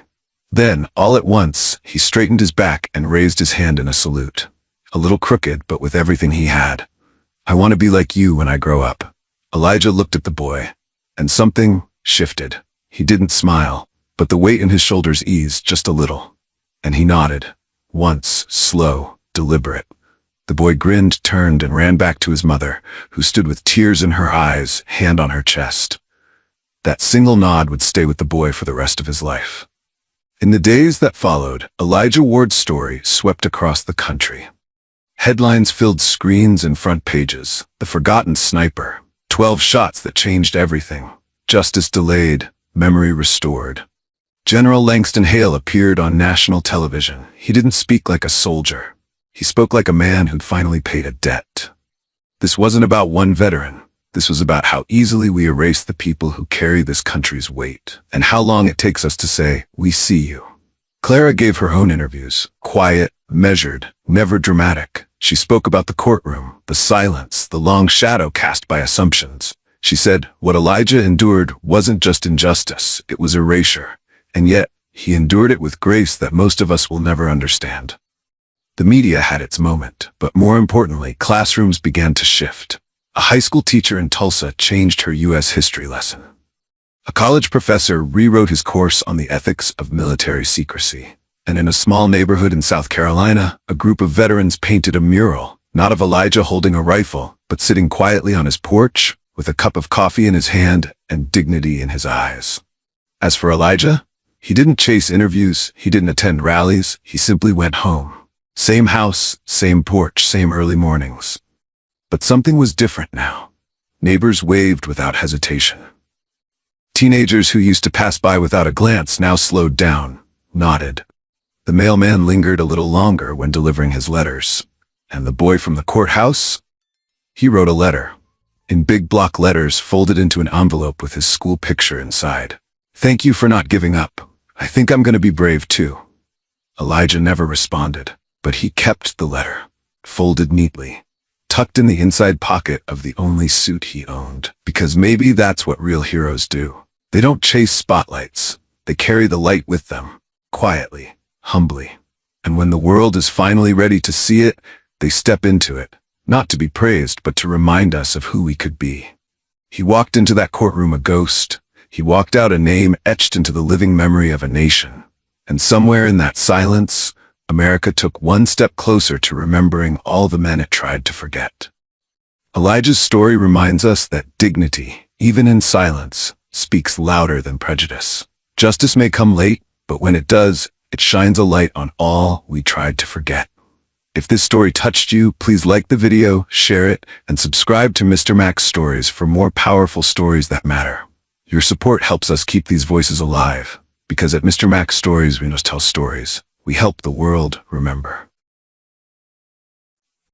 Then, all at once, he straightened his back and raised his hand in a salute. A little crooked, but with everything he had. "I want to be like you when I grow up." Elijah looked at the boy, and something shifted. He didn't smile, but the weight in his shoulders eased just a little. And he nodded. Once, slow, deliberate. The boy grinned, turned, and ran back to his mother, who stood with tears in her eyes, hand on her chest. That single nod would stay with the boy for the rest of his life. In the days that followed, Elijah Ward's story swept across the country. Headlines filled screens and front pages. The forgotten sniper. 12 shots that changed everything. Justice delayed, memory restored. General Langston Hale appeared on national television. He didn't speak like a soldier. He spoke like a man who'd finally paid a debt. This wasn't about one veteran. This was about how easily we erase the people who carry this country's weight, and how long it takes us to say, "We see you." Clara gave her own interviews, quiet, measured, never dramatic. She spoke about the courtroom, the silence, the long shadow cast by assumptions. She said, what Elijah endured wasn't just injustice, it was erasure. And yet, he endured it with grace that most of us will never understand. The media had its moment, but more importantly, classrooms began to shift. A high school teacher in Tulsa changed her U.S. history lesson. A college professor rewrote his course on the ethics of military secrecy. And in a small neighborhood in South Carolina, a group of veterans painted a mural, not of Elijah holding a rifle, but sitting quietly on his porch, with a cup of coffee in his hand and dignity in his eyes. As for Elijah, he didn't chase interviews, he didn't attend rallies, he simply went home. Same house, same porch, same early mornings. But something was different now. Neighbors waved without hesitation. Teenagers who used to pass by without a glance now slowed down, nodded. The mailman lingered a little longer when delivering his letters. And the boy from the courthouse? He wrote a letter, in big block letters folded into an envelope with his school picture inside. "Thank you for not giving up. I think I'm going to be brave too." Elijah never responded, but he kept the letter, folded neatly, tucked in the inside pocket of the only suit he owned. Because maybe that's what real heroes do. They don't chase spotlights. They carry the light with them, quietly, humbly. And when the world is finally ready to see it, they step into it, not to be praised, but to remind us of who we could be. He walked into that courtroom a ghost. He walked out a name etched into the living memory of a nation. And somewhere in that silence, America took one step closer to remembering all the men it tried to forget. Elijah's story reminds us that dignity, even in silence, speaks louder than prejudice. Justice may come late, but when it does, it shines a light on all we tried to forget. If this story touched you, please like the video, share it, and subscribe to Mr. Mac's Stories for more powerful stories that matter. Your support helps us keep these voices alive, because at Mr. Mac's Stories we must tell stories. We help the world remember.